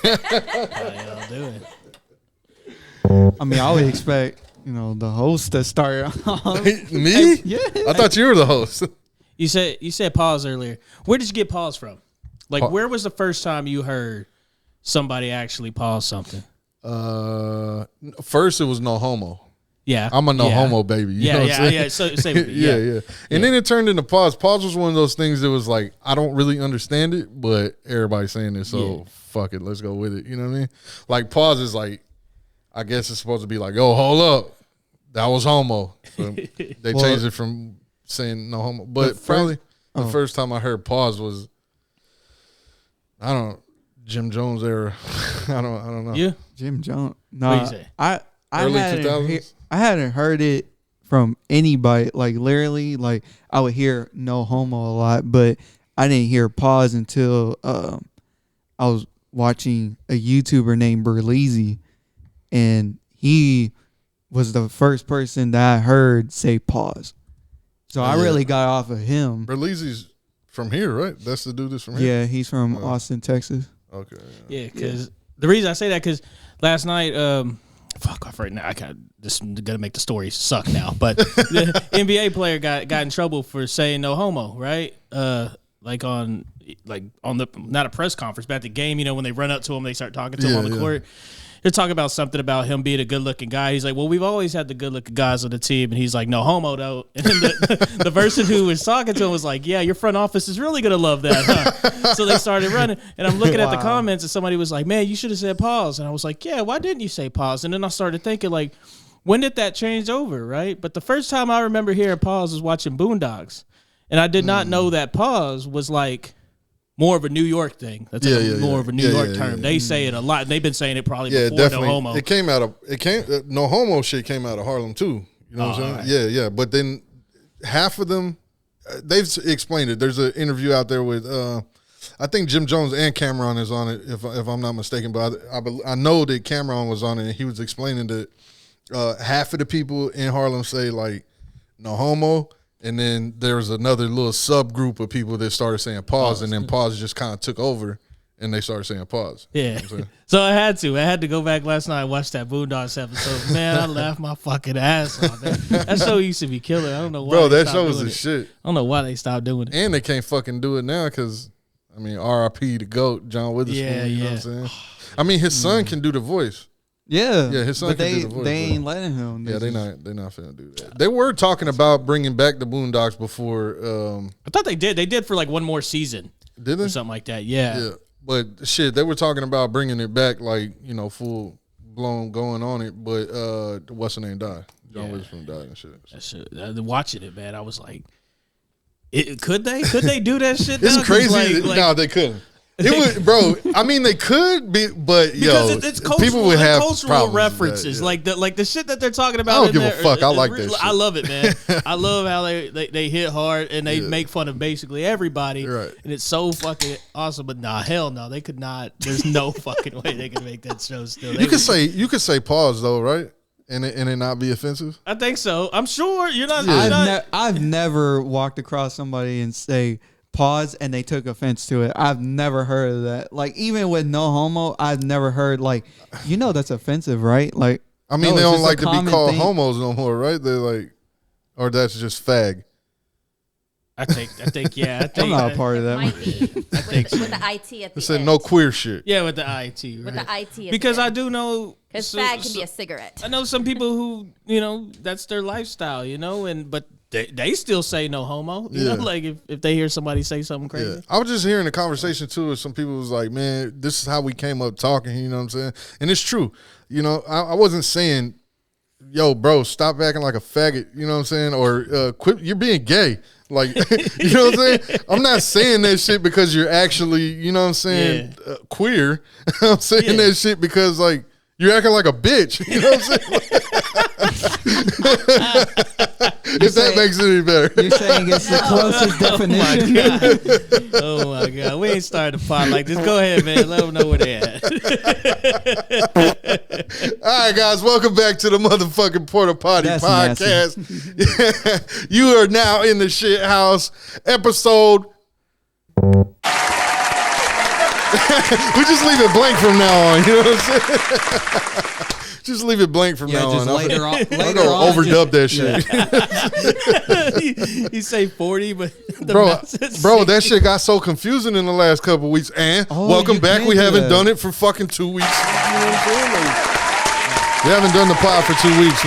How y'all doing? I mean, I would expect, the host to start off. Me? Yeah. I thought you were the host. You said pause earlier. Where did you get pause from? Like, where was the first time you heard somebody actually pause something? First it was no homo. Yeah, I'm a no homo baby. You know what I'm saying? Yeah. So, same with me. Yeah. And then it turned into pause. Pause was one of those things that was like, I don't really understand it, but everybody's saying it, so fuck it, let's go with it. You know what I mean? Like pause is like, I guess it's supposed to be like, oh, hold up, that was homo. So they changed it from saying no homo. But probably the first time I heard pause was, I don't know, Jim Jones era. I don't know. Yeah, Jim Jones. No, what do you say? Early 2000s. I hadn't heard it from anybody. Like literally, like I would hear no homo a lot, but I didn't hear pause until I was watching a YouTuber named Berleezy, and he was the first person that I heard say pause. So I really got off of him. Berleezy's from here, right? That's the dude that's from here? Yeah, he's from Austin, Texas. Okay. Yeah, because the reason I say that, because last night, fuck off right now. I got this gonna make the story suck now, but the NBA player got in trouble for saying no homo, right? Like on the not a press conference, but at the game, when they run up to him, they start talking to him on the court. They're talking about something about him being a good-looking guy. He's like, well, we've always had the good-looking guys on the team. And he's like, no homo, though. And then the person who was talking to him was like, yeah, your front office is really going to love that, huh? So they started running. And I'm looking at the comments, and somebody was like, man, you should have said pause. And I was like, yeah, why didn't you say pause? And then I started thinking, like, when did that change over, right? But the first time I remember hearing pause was watching Boondocks. And I did not know that pause was like more of a New York thing. That's more of a New York term. They say it a lot. They've been saying it probably before definitely. no homo. No homo shit came out of Harlem too. You know what I'm saying? Right. Yeah. But then half of them, they've explained it. There's an interview out there with, I think Jim Jones and Cameron is on it, if I'm not mistaken. But I know that Cameron was on it, and he was explaining that half of the people in Harlem say like no homo. And then there was another little subgroup of people that started saying pause, and then pause just kind of took over, and they started saying pause. Yeah. You know so I had to go back last night and watch that Boondocks episode. Man, I laughed my fucking ass off. That show used to be killer. I don't know why. Bro, that show was the shit. I don't know why they stopped doing it. And they can't fucking do it now because, I mean, R.I.P. the GOAT, John Witherspoon. You know what I'm saying? I mean, his son can do the voice. Yeah, his son can do the voice. They ain't letting him. They're not finna do that. They were talking about bringing back the Boondocks before. I thought they did. They did for like one more season. Did they? Or something like that. Yeah. But shit, they were talking about bringing it back, like full blown going on it. But what's her name died? John Witherspoon died and shit. That shit. Watching it, man, I was like, could they do that shit? It's crazy. No, they couldn't. It was, bro. I mean, they could be, but because it's cultural, people would have cultural references, that, like the shit that they're talking about. I don't give a fuck. I like that shit. I love it, man. I love how they hit hard and they make fun of basically everybody, right? And it's so fucking awesome. But hell no, they could not. There's no fucking way they could make that show still. You could say pause though, right? And it not be offensive. I think so. I'm sure you're not. I've never walked across somebody and say pause and they took offense to it. I've never heard of that. Like even with no homo, I've never heard like, that's offensive, right? Like, I mean, they don't like to be called homos no more, right? They're like, or that's just fag. I think, yeah. I'm not a part of that. Might be. With the IT at the said end. no queer shit. Yeah, with the IT. Right? With the IT at because the I end. do know. Because fag can be a cigarette. I know some people who, that's their lifestyle, but they still say no homo. You know, like if they hear somebody say something crazy. Yeah. I was just hearing a conversation too with some people was like, man, this is how we came up talking, you know what I'm saying? And it's true. I wasn't saying, yo, bro, stop acting like a faggot, you know what I'm saying? Or quit, you're being gay. Like, you know what I'm saying? I'm not saying that shit because you're actually, you know what I'm saying, queer. I'm saying that shit because, like, you're acting like a bitch. You know what I'm saying? If that makes it any better. You're saying it's the closest definition? Oh, my God. We ain't starting the pot like this. Go ahead, man. Let them know where they at. All right, guys. Welcome back to the motherfucking Porta Poddy podcast. You are now in the shit house episode. We just leave it blank from now on. You know what I'm saying? Just leave it blank from now just on. later on. I'm Later gonna on, overdub that shit. You say 40, but the Bro, mouse says that shit got so confusing in the last couple of weeks. And welcome you back. can We do haven't that. done it for fucking 2 weeks. You know what I'm saying? We haven't done the pod for 2 weeks.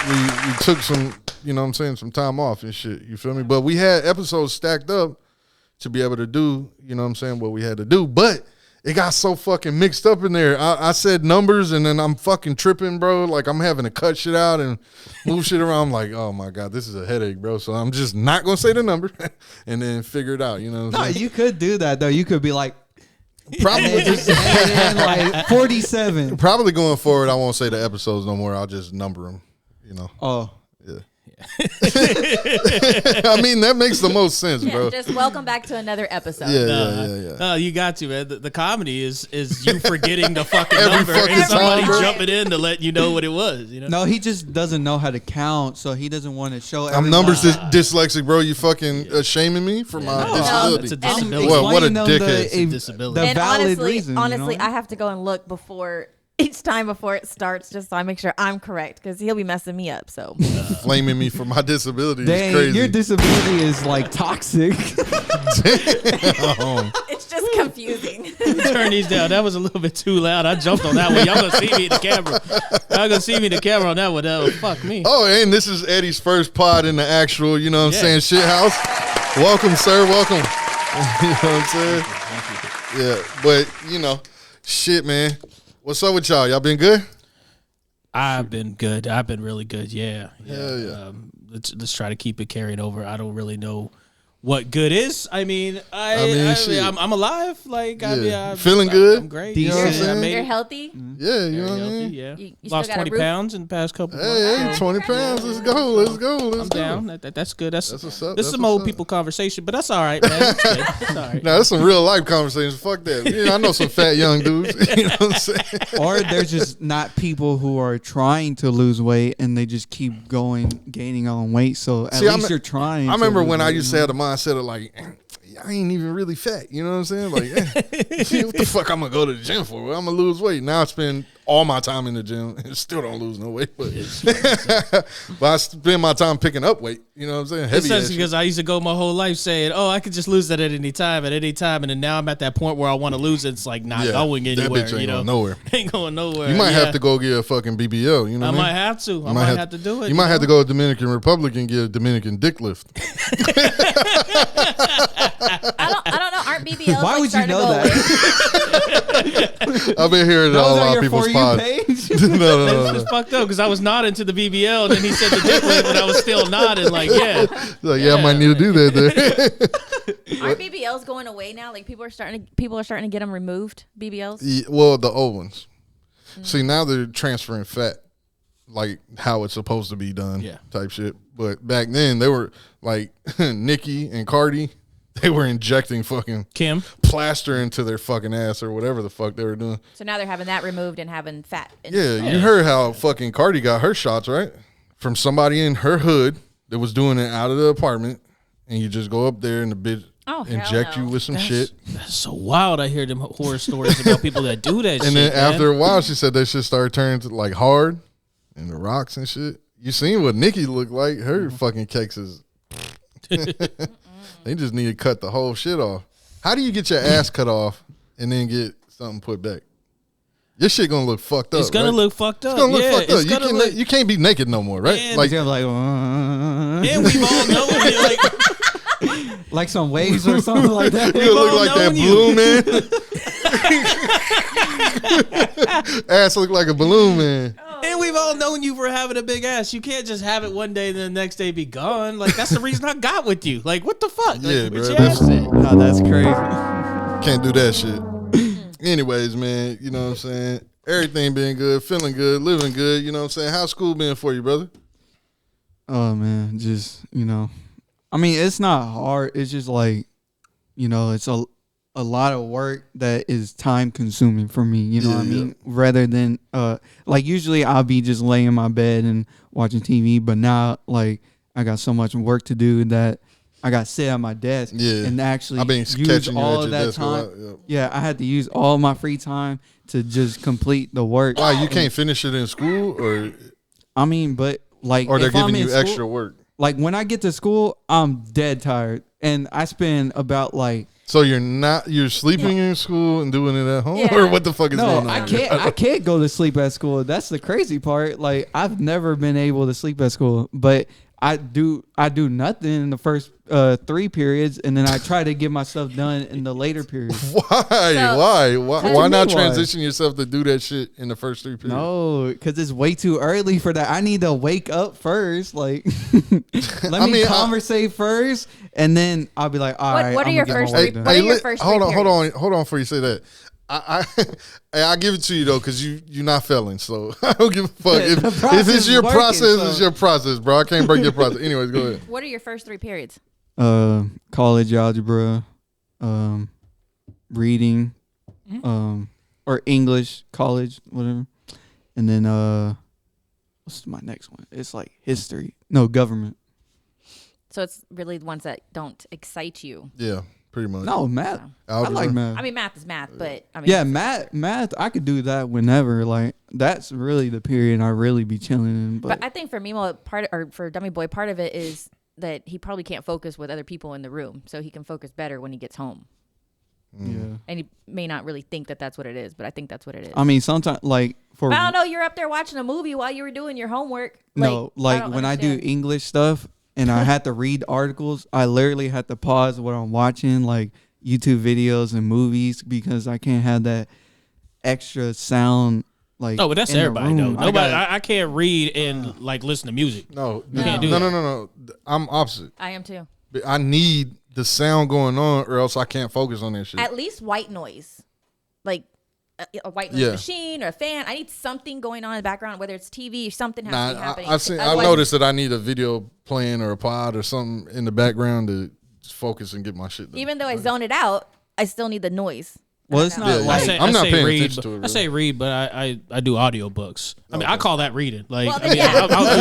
We took some, you know what I'm saying, some time off and shit. You feel me? But we had episodes stacked up to be able to do, you know what I'm saying, what we had to do. But it got so fucking mixed up in there. I said numbers and then I'm fucking tripping, bro. Like I'm having to cut shit out and move shit around. I'm like, oh my God, this is a headache, bro. So I'm just not going to say the number and then figure it out. You know what I'm No, saying? you could do that though. You could be like, Probably just add in like 47. Probably going forward, I won't say the episodes no more. I'll just number them, you know. Oh, Yeah. I mean, that makes the most sense, Yeah, bro. just welcome back to another episode. Yeah. No, you got to, man. The comedy is you forgetting the fucking Every number fucking and somebody time, bro. jumping in to let you know what it was. You know? no, he just doesn't know how to count, so he doesn't want to show. I'm numbers dyslexic, bro. You fucking shaming me for my disability. It's a I'm disability. What a explaining them dickhead. It's a disability. The And valid honestly, reason. honestly, you know? I have to go and look before each time before it starts, just so I make sure I'm correct, because he'll be messing me up. So Flaming me for my disability Dang, is crazy. your disability is like toxic. it's just confusing. Turn these down. That was a little bit too loud. I jumped on that one. Y'all gonna see me in the camera. Y'all gonna see me in the camera on that one. That was fuck me. Oh, and this is Eddie's first pod in the actual, you know what I'm saying, shit house. Welcome, sir. Welcome. You know what I'm saying? Yeah, but, you know, shit, man. What's up with y'all? Y'all been good? I've been good. I've been really good. Yeah. Hell yeah. Let's try to keep it carried over. I don't really know what good is. I mean, shit. I'm alive. Like, Yeah. Feeling good? I'm great. Decent. You know what I'm You're saying? I made You're it. healthy. Yeah, you know Very what I healthy, mean? yeah. You Lost still got a 20 roof? pounds in the past couple Hey, months. 20 pounds. Let's go. Let's go. Let's I'm go. down. That's good. That's what's up. This That's is some what's old up. people conversation, but that's all right, man. It's good. It's all right. Now, that's some real life conversations. Fuck that. Yeah, I know some fat young dudes. You know what I'm saying? Or they're just not people who are trying to lose weight and they just keep gaining on weight. So at See, least you're trying. I remember to lose when I weight, used to have the mindset of like, I ain't even really fat. You know what I'm saying? Like, what the fuck I'm going to go to the gym for? Well, I'm going to lose weight. Now I spend all my time in the gym and still don't lose no weight. But, but I spend my time picking up weight. You know what I'm saying? It's Heavy such ass shit. because I used to go my whole life saying, "Oh, I could just lose that at any time, and then now I'm at that point where I want to lose it. It's like not Yeah, going that anywhere. bitch ain't You know, going nowhere. ain't going nowhere. You might Yeah. have to go get a fucking BBL. You know I what I might mean? have to. I You might have to do it. You might have to go to Dominican Republic and get a Dominican dick lift. I don't know. Aren't BBLs Why like, would you starting to know go that? away? I've been hearing it Those all are our your people's For You pods. page? No. It's fucked up because I was nodding to the BBL, and then he said the dick lift, and I was still nodding. Like, yeah, Like, I might need to do that there. Aren't BBLs going away now? Like people are starting to get them removed. BBLs. Yeah, well, the old ones. See, now they're transferring fat, like how it's supposed to be done, Yeah. type shit. But back then, they were like Nicki and Cardi. They were injecting fucking Kim. plaster into their fucking ass or whatever the fuck they were doing. So now they're having that removed and having fat. Yeah, you heard how fucking Cardi got her shots, right? From somebody in her hood that was doing it out of the apartment, and you just go up there and the bitch Oh, hell inject no. you with some shit. That's so wild. I hear them horror stories about people that do that. And shit, then man. after a while, she said that shit started turning to like hard and the rocks and shit. You seen what Nicki looked like? Her fucking cakes is. They just need to cut the whole shit off. How do you get your ass cut off and then get something put back? Your shit gonna look fucked up. it's gonna right? look fucked up. It's gonna look yeah, fucked up. it's You gonna can look. you can't be naked no more, right? Man, Like Like, And we've all known it. Like, like some waves or something like that. you look all like that known balloon man. Ass look like a balloon man. and we've all known you for having a big ass. You can't just have it one day and then the next day be gone. Like that's the reason I got with you. Like what the fuck? Like, Yeah, where's bro, your that's- ass at? No, that's crazy. Can't do that shit. Anyways, man, you know what I'm saying? Everything been good, feeling good, living good, you know what I'm saying? How's school been for you, brother? Oh man, just I mean, it's not hard. It's just like, it's a lot of work that is time consuming for me. You know what I mean? Rather than like usually I'll be just laying in my bed and watching TV, but now like I got so much work to do that I got to sit at my desk Yeah. and actually I've been use catching you all at of your that desk a time. lot, yeah. Yeah, I had to use all my free time to just complete the work. Why you can't finish it in school, or I mean, but like, they're if I'm giving in you school, extra work? like when I get to school, I'm dead tired, and I spend about like So you're sleeping in school and doing it at home, Yeah. or what the fuck is no, going on? I can't go to sleep at school. That's the crazy part. Like I've never been able to sleep at school, but I do nothing in the first 3 periods, and then I try to get myself done in the later periods. Why What why you not mean, why? transition yourself to do that shit in the first 3 periods? No, because it's way too early for that. I need to wake up first. Like, let me conversate first, and then I'll be like, all right. What are I'm your gonna get first my work three- done. what are your first hold 3 on before you say that. I give it to you though, because you're not failing, so I don't give a fuck. The If process it's your is working, process, so- it's your process, bro. I can't break your process. Anyways, go ahead. What are your first 3 periods? College algebra, reading, or English, college, whatever, and then what's my next one? It's like history. No, government. So it's really the ones that don't excite you. Yeah, pretty much. No, math. I Algebra. like math. I mean, math is math, but I mean, Yeah, math. I could do that whenever. Like that's really the period I really be chilling in. But I think for Mimo, for Dummy Boy, part of it is that he probably can't focus with other people in the room, so he can focus better when he gets home. yeah. And he may not really think that that's what it is, but I think that's what it is. I mean, sometimes like for But I don't know. You're up there watching a movie while you were doing your homework. no, like don't when I do understand. English stuff and I had to read articles, I literally had to pause what I'm watching, like YouTube videos and movies, because I can't have that extra sound. Like No, but that's in the everybody though. room. Nobody. I can't read and like listen to music. No, You can't do no, that. no. I'm opposite. I am too. I need the sound going on, or else I can't focus on that shit. At least white noise, like a white noise Yeah. machine or a fan. I need something going on in the background, whether it's TV or something has to be Nah, happening. I've Otherwise- noticed that I need a video playing or a pod or something in the background to just focus and get my shit done. Even though I zone it out, I still need the noise. Well, it's I not don't know. Yeah, like I'm not paying read, attention to it, I really. say read, but I do audiobooks. I mean, I call that reading. Like, Well, I mean, yeah. I call No, that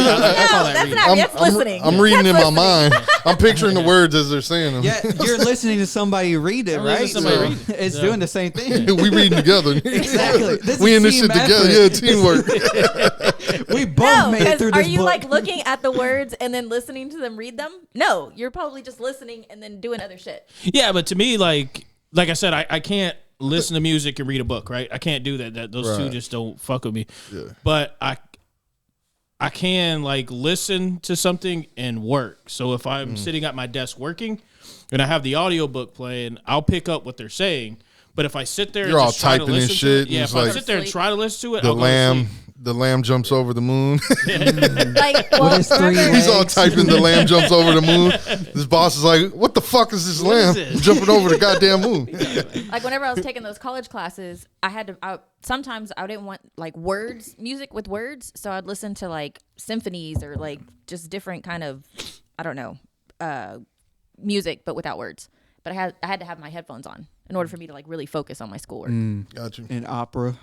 that's reading. not. That's listening. I'm reading That's in my listening. mind. I'm picturing the words as they're saying them. yeah, you're listening to somebody read it, I'm listening right? to somebody So read it. it's So- doing the same thing. We reading together. Exactly. This We is in this team shit together. effort. Yeah, teamwork. We both No, made it through because this are you book. like looking at the words and then listening to them read them? No, you're probably just listening and then doing other shit. Yeah, but to me, like I said, I can't listen to music and read a book, right? I can't do that. Those two Right. just don't fuck with me. Yeah. But I can like listen to something and work. So if I'm sitting at my desk working and I have the audiobook playing, I'll pick up what they're saying. But if I sit there You're and all just try to typing and listen shit, to it, and yeah, it's if I like- sit there and try to listen to it, The I'll go to sleep. the lamb jumps over the moon. Like, well, his three remember, He's all legs. typing. The lamb jumps over the moon. His boss is like, "What the fuck is this lamb this? jumping over the goddamn moon?" like whenever I was taking those college classes, I had to. Sometimes I didn't want like music with words, so I'd listen to like symphonies or like just different kind of, I don't know, music but without words. But I had to have my headphones on in order for me to like really focus on my schoolwork. Got you. in opera.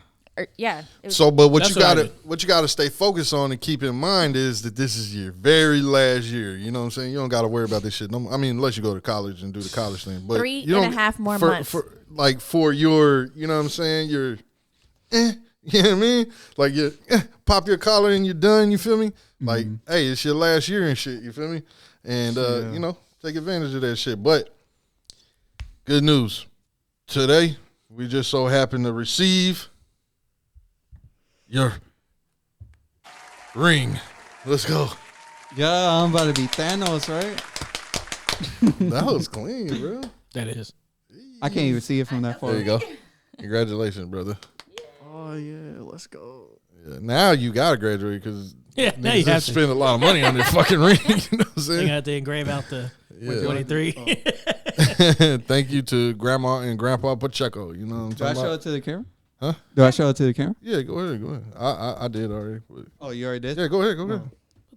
Yeah. It was, So, but what That's you what I gotta do. what you gotta stay focused on and keep in mind is that this is your very last year. You know what I'm saying? You don't gotta worry about this shit. No, I mean, unless you go to college and do the college thing. But 3 you and a don't- half more for, months. For your, you know what I'm saying? Your, you know what I mean? Like you pop your collar and you're done. You feel me? Like, hey, it's your last year and shit. You feel me? And you know, take advantage of that shit. But good news today, we just so happen to receive your ring. Let's go. Yeah, I'm about to be Thanos, right? That was clean, bro. That is. I can't even see it from that far. There you go. Congratulations, brother. Oh yeah, let's go. Yeah, now you gotta graduate because Yeah, now you niggas have to. spend a lot of money on this fucking ring. You know what I'm I saying? got to engrave out the Yeah. 23. Thank you to Grandma and Grandpa Pacheco. You know what I'm Do I talking show about? it to the camera? Huh? Do I show it to the camera? Yeah, go ahead. I did already. But Oh, you already did. yeah, go ahead.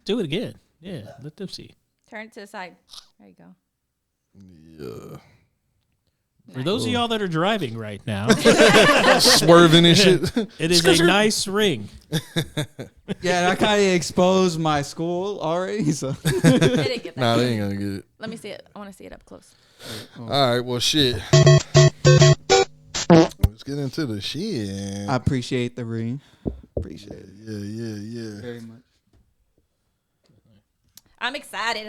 Do it again. Yeah, let them see. turn it to the side. There you go. Yeah. For those of y'all that are driving right now, Swerving and shit. it is a nice ring. Yeah, I kind of exposed my school already. So They didn't get that. Nah, they ain't gonna get it. Let me see it. I want to see it up close. All right, well, shit. Let's get into the shit. I appreciate the ring. Appreciate it Yeah. very much. I'm excited.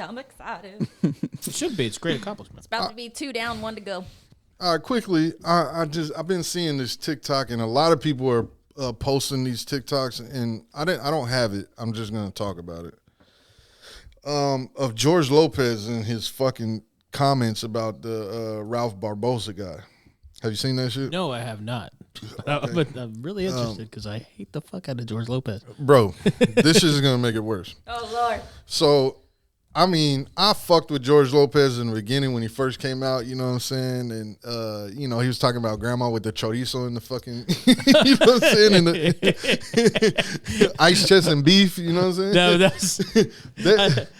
It should be. It's a great accomplishment. It's about to be 2 down, 1 to go. All right, quickly. I've been seeing this TikTok, and a lot of people are posting these TikToks, and I don't have it. I'm just gonna talk about it. Of George Lopez and his fucking comments about the Ralph Barbosa guy. Have you seen that shit? No, I have not. But I'm really interested because I hate the fuck out of George Lopez. Bro, this shit is gonna make it worse. Oh, Lord. So, I mean, I fucked with George Lopez in the beginning when he first came out, you know what I'm saying? And, he was talking about grandma with the chorizo and the fucking, you know what I'm saying? And the ice chest and beef, you know what I'm saying? No,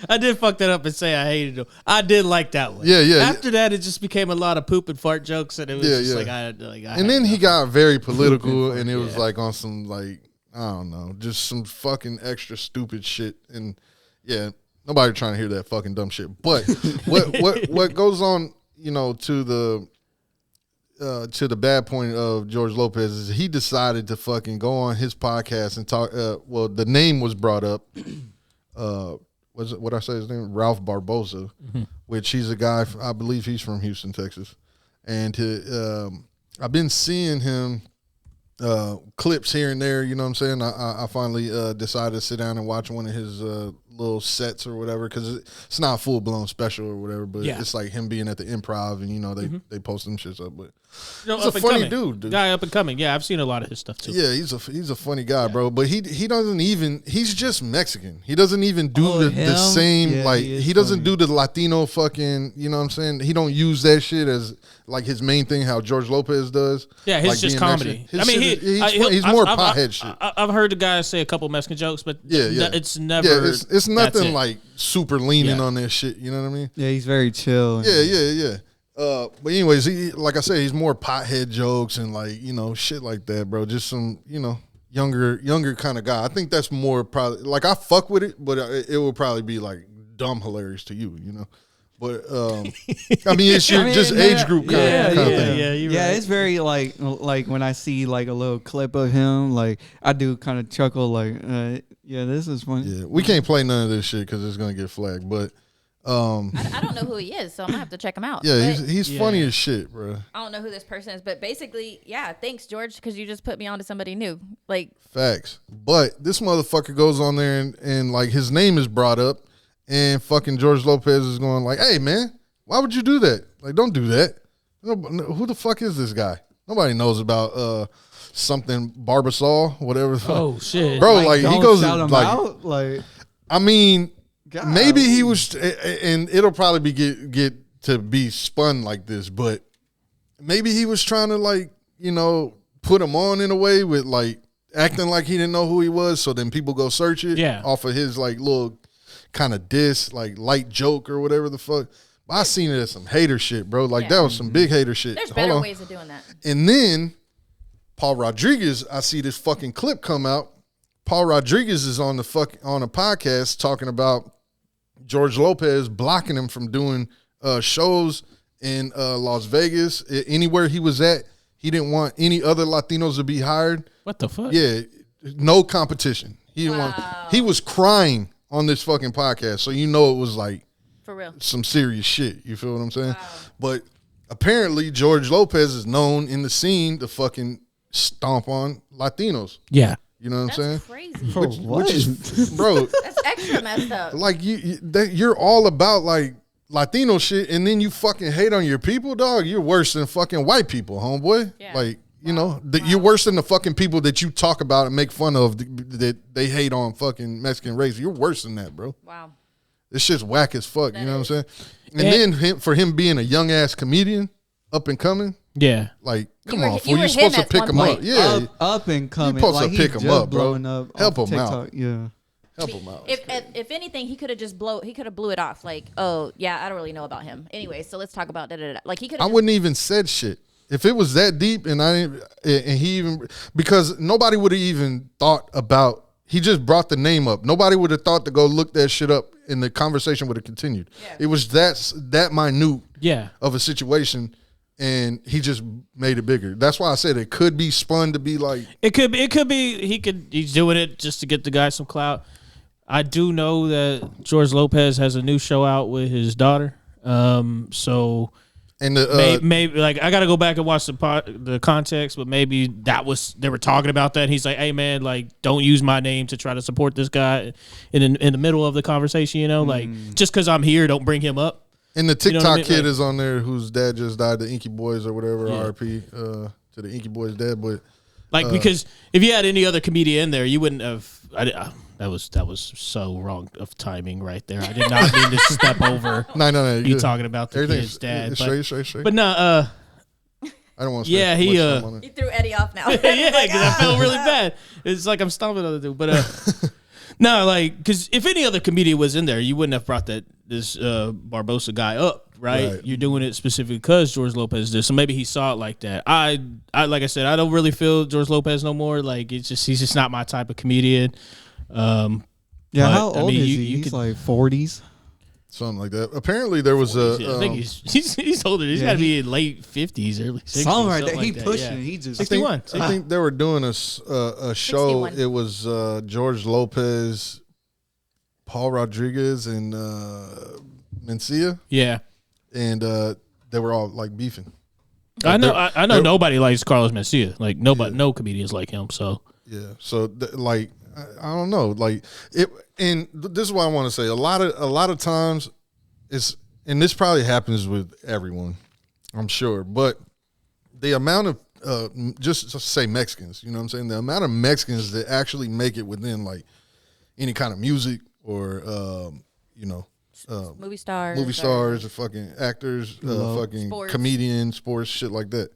I did fuck that up and say I hated him. I did like that one. Yeah. After that, it just became a lot of poop and fart jokes, and it was just like I and then he got very political, and it was like on some, like, I don't know, just some fucking extra stupid shit. And, yeah. Nobody trying to hear that fucking dumb shit. But what goes on, to the bad point of George Lopez is he decided to fucking go on his podcast and talk. The name was brought up. Was it what I say his name? Ralph Barbosa, which he's a guy. I believe he's from Houston, Texas, and I've been seeing him. Clips here and there, you know what I'm saying? I finally decided to sit down and watch one of his little sets or whatever, because it's not a full-blown special or whatever, but it's like him being at the Improv, and they post them shits up. But he's a funny dude. Guy up and coming. Yeah, I've seen a lot of his stuff too. Yeah, he's a funny guy, bro. But he doesn't even, he's just Mexican. He doesn't even do the same, he doesn't do the Latino fucking, you know what I'm saying? He don't use that shit as like his main thing, how George Lopez does. Yeah, his just comedy. I mean, he's more pothead shit. I've heard the guy say a couple Mexican jokes, but it's never. Yeah, it's nothing like super leaning on that shit. You know what I mean? Yeah, he's very chill. Yeah. But anyways, like I said, he's more pothead jokes and like shit like that, bro. Just some younger kind of guy. I think that's more probably like I fuck with it, but it will probably be like dumb hilarious to you, But I mean, it's your just age group kind of thing. Yeah, right. It's very like when I see like a little clip of him, like I do kind of chuckle, like, this is funny. Yeah, we can't play none of this shit because it's gonna get flagged. But I don't know who he is, so I'm gonna have to check him out. Yeah, he's funny as shit, bro. I don't know who this person is, but basically, thanks, George, because you just put me on to somebody new. Like facts. But this motherfucker goes on there and like his name is brought up. And fucking George Lopez is going like, hey, man, why would you do that? Like, don't do that. Who the fuck is this guy? Nobody knows about something Barbasol, whatever. Oh, shit. Bro, like he goes like, out? Like, I mean, God. Maybe he was, and it'll probably get to be spun like this, but maybe he was trying to like, put him on in a way with like acting like he didn't know who he was. So then people go search it off of his like little kind of diss, like light joke or whatever the fuck. But I seen it as some hater shit, bro. Like that was some big hater shit. There's better ways of doing that. And then Paul Rodriguez, I see this fucking clip come out. Paul Rodriguez is on a podcast talking about George Lopez blocking him from doing shows in Las Vegas. Anywhere he was at, he didn't want any other Latinos to be hired. What the fuck? Yeah, no competition. He didn't want. He was crying on this fucking podcast, so it was like for real some serious shit. You feel what I'm saying? Wow. But apparently George Lopez is known in the scene to fucking stomp on Latinos. Yeah. You know what I'm saying? Crazy. Which is, bro, that's extra messed up. Like you're all about like Latino shit, and then you fucking hate on your people, dog. You're worse than fucking white people, homeboy. Yeah. Like, you're worse than the fucking people that you talk about and make fun of that they hate on fucking Mexican race. You're worse than that, bro. Wow. This shit's whack as fuck. You know what I'm saying? And then for him being a young ass comedian, up and coming. Yeah. Like, come on, fool. You're supposed to pick him up. Yeah. Up and coming. You're supposed to pick him up, bro. Up help him TikTok. out. Yeah. Help him out. If anything, he could have just blew it off. Like, oh yeah, I don't really know about him. Anyway, so let's talk about da. Like he could. I wouldn't even said shit if it was that deep, and he even, because nobody would have even thought about. He just brought the name up. Nobody would have thought to go look that shit up, and the conversation would have continued. Yeah. It was that minute of a situation, and he just made it bigger. That's why I said it could be spun to be like. It could be he's doing it just to get the guy some clout. I do know that George Lopez has a new show out with his daughter. So. And maybe like I got to go back and watch the context, but maybe they were talking about that. And he's like, "Hey man, like don't use my name to try to support this guy in the middle of the conversation, you know, like just because I'm here, don't bring him up." And the TikTok kid is on there whose dad just died, the Inky Boys or whatever, RP to the Inky Boys' dad, but because if you had any other comedian in there, you wouldn't have. That was so wrong of timing right there. I did not mean to step over. No. You talking about the kid's dad? Straight. But no. I don't want to. Yeah, he threw Eddie off now. Yeah, because I felt really bad. It's like I'm stomping on the dude. But no, like because if any other comedian was in there, you wouldn't have brought this Barbosa guy up, right? You're doing it specifically because George Lopez did. So maybe he saw it like that. I like I said, I don't really feel George Lopez no more. Like he's just not my type of comedian. How old is he? He's like 40s, something like that. Apparently, there was I think he's older. He's got to be in late 50s, early 60s. Something right there. He like pushing. He just 61. I think they were doing a show. 61. It was George Lopez, Paul Rodriguez, and Mencia. Yeah, and they were all like beefing. I know nobody likes Carlos Mencia. Like nobody, no comedians like him. So yeah, so like. I don't know, like it, and this is what I want to say. A lot of times, and this probably happens with everyone, I'm sure. But the amount of just say Mexicans, you know what I'm saying? The amount of Mexicans that actually make it within like any kind of music or movie stars, or fucking actors, fucking sports. Comedians, sports, shit like that,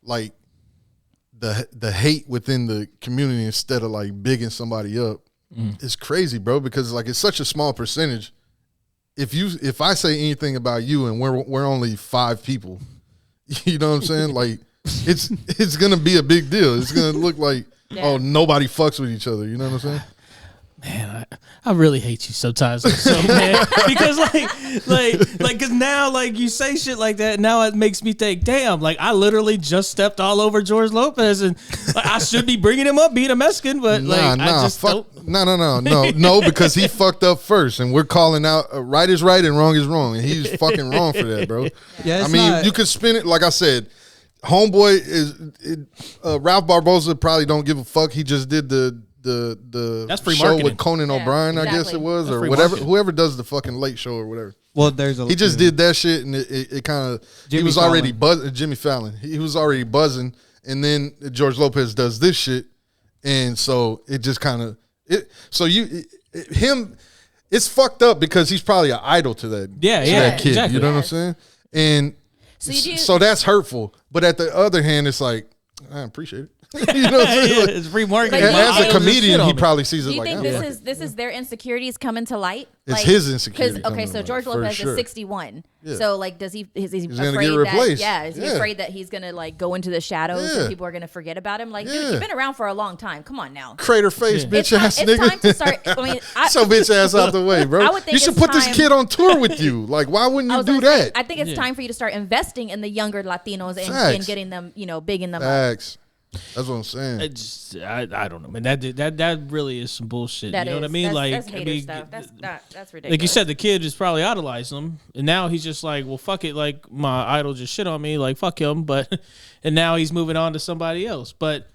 like. The hate within the community instead of like bigging somebody up is crazy, bro. Because like it's such a small percentage. If I say anything about you and we're only 5 people, you know what I'm saying? Like it's gonna be a big deal. It's gonna look like oh nobody fucks with each other. You know what I'm saying? Man, I really hate you sometimes, man. Because because now like you say shit like that, now it makes me think, damn, like I literally just stepped all over George Lopez, and like, I should be bringing him up, being a Mexican, but I just don't. No, because he fucked up first, and we're calling out right is right and wrong is wrong, and he's fucking wrong for that, bro. Yeah, I mean, you could spin it like I said. Homeboy is Ralph Barbosa probably don't give a fuck. He just did the that's free show marketing. with Conan O'Brien, exactly. I guess it was, or whatever, marketing. Whoever does the fucking late show or whatever. Well, he just did that shit, and it kind of he was Fallon. Already buzzing. Jimmy Fallon, he was already buzzing, and then George Lopez does this shit, and so it just kind of it's fucked up because he's probably an idol to that that kid. Exactly. You know what I'm saying? And so that's hurtful. But at the other hand, it's like I appreciate it. You know what I'm saying? Like, it's free marketing. As a comedian, he probably sees it like. Do you think this is their insecurities coming to light? It's his insecurity. Okay, so George Lopez is 61. Yeah. So like, is he he's afraid gonna get replaced? Is he afraid that he's gonna like go into the shadows and people are gonna forget about him? Like, dude, you've been around for a long time. Come on now. Crater face, bitch ass nigga. It's time to start. I mean, so bitch ass out the way, bro. You should put this kid on tour with you. Like, why wouldn't you do that? I think it's time for you to start investing in the younger Latinos and getting them, bigging them up. That's what I'm saying. I don't know, man. That really is some bullshit. That you know is. what I mean? That's hater stuff. That's ridiculous. Like you said, the kid just probably idolized him, and now he's just like, well, fuck it. Like my idol just shit on me. Like fuck him. And now he's moving on to somebody else. But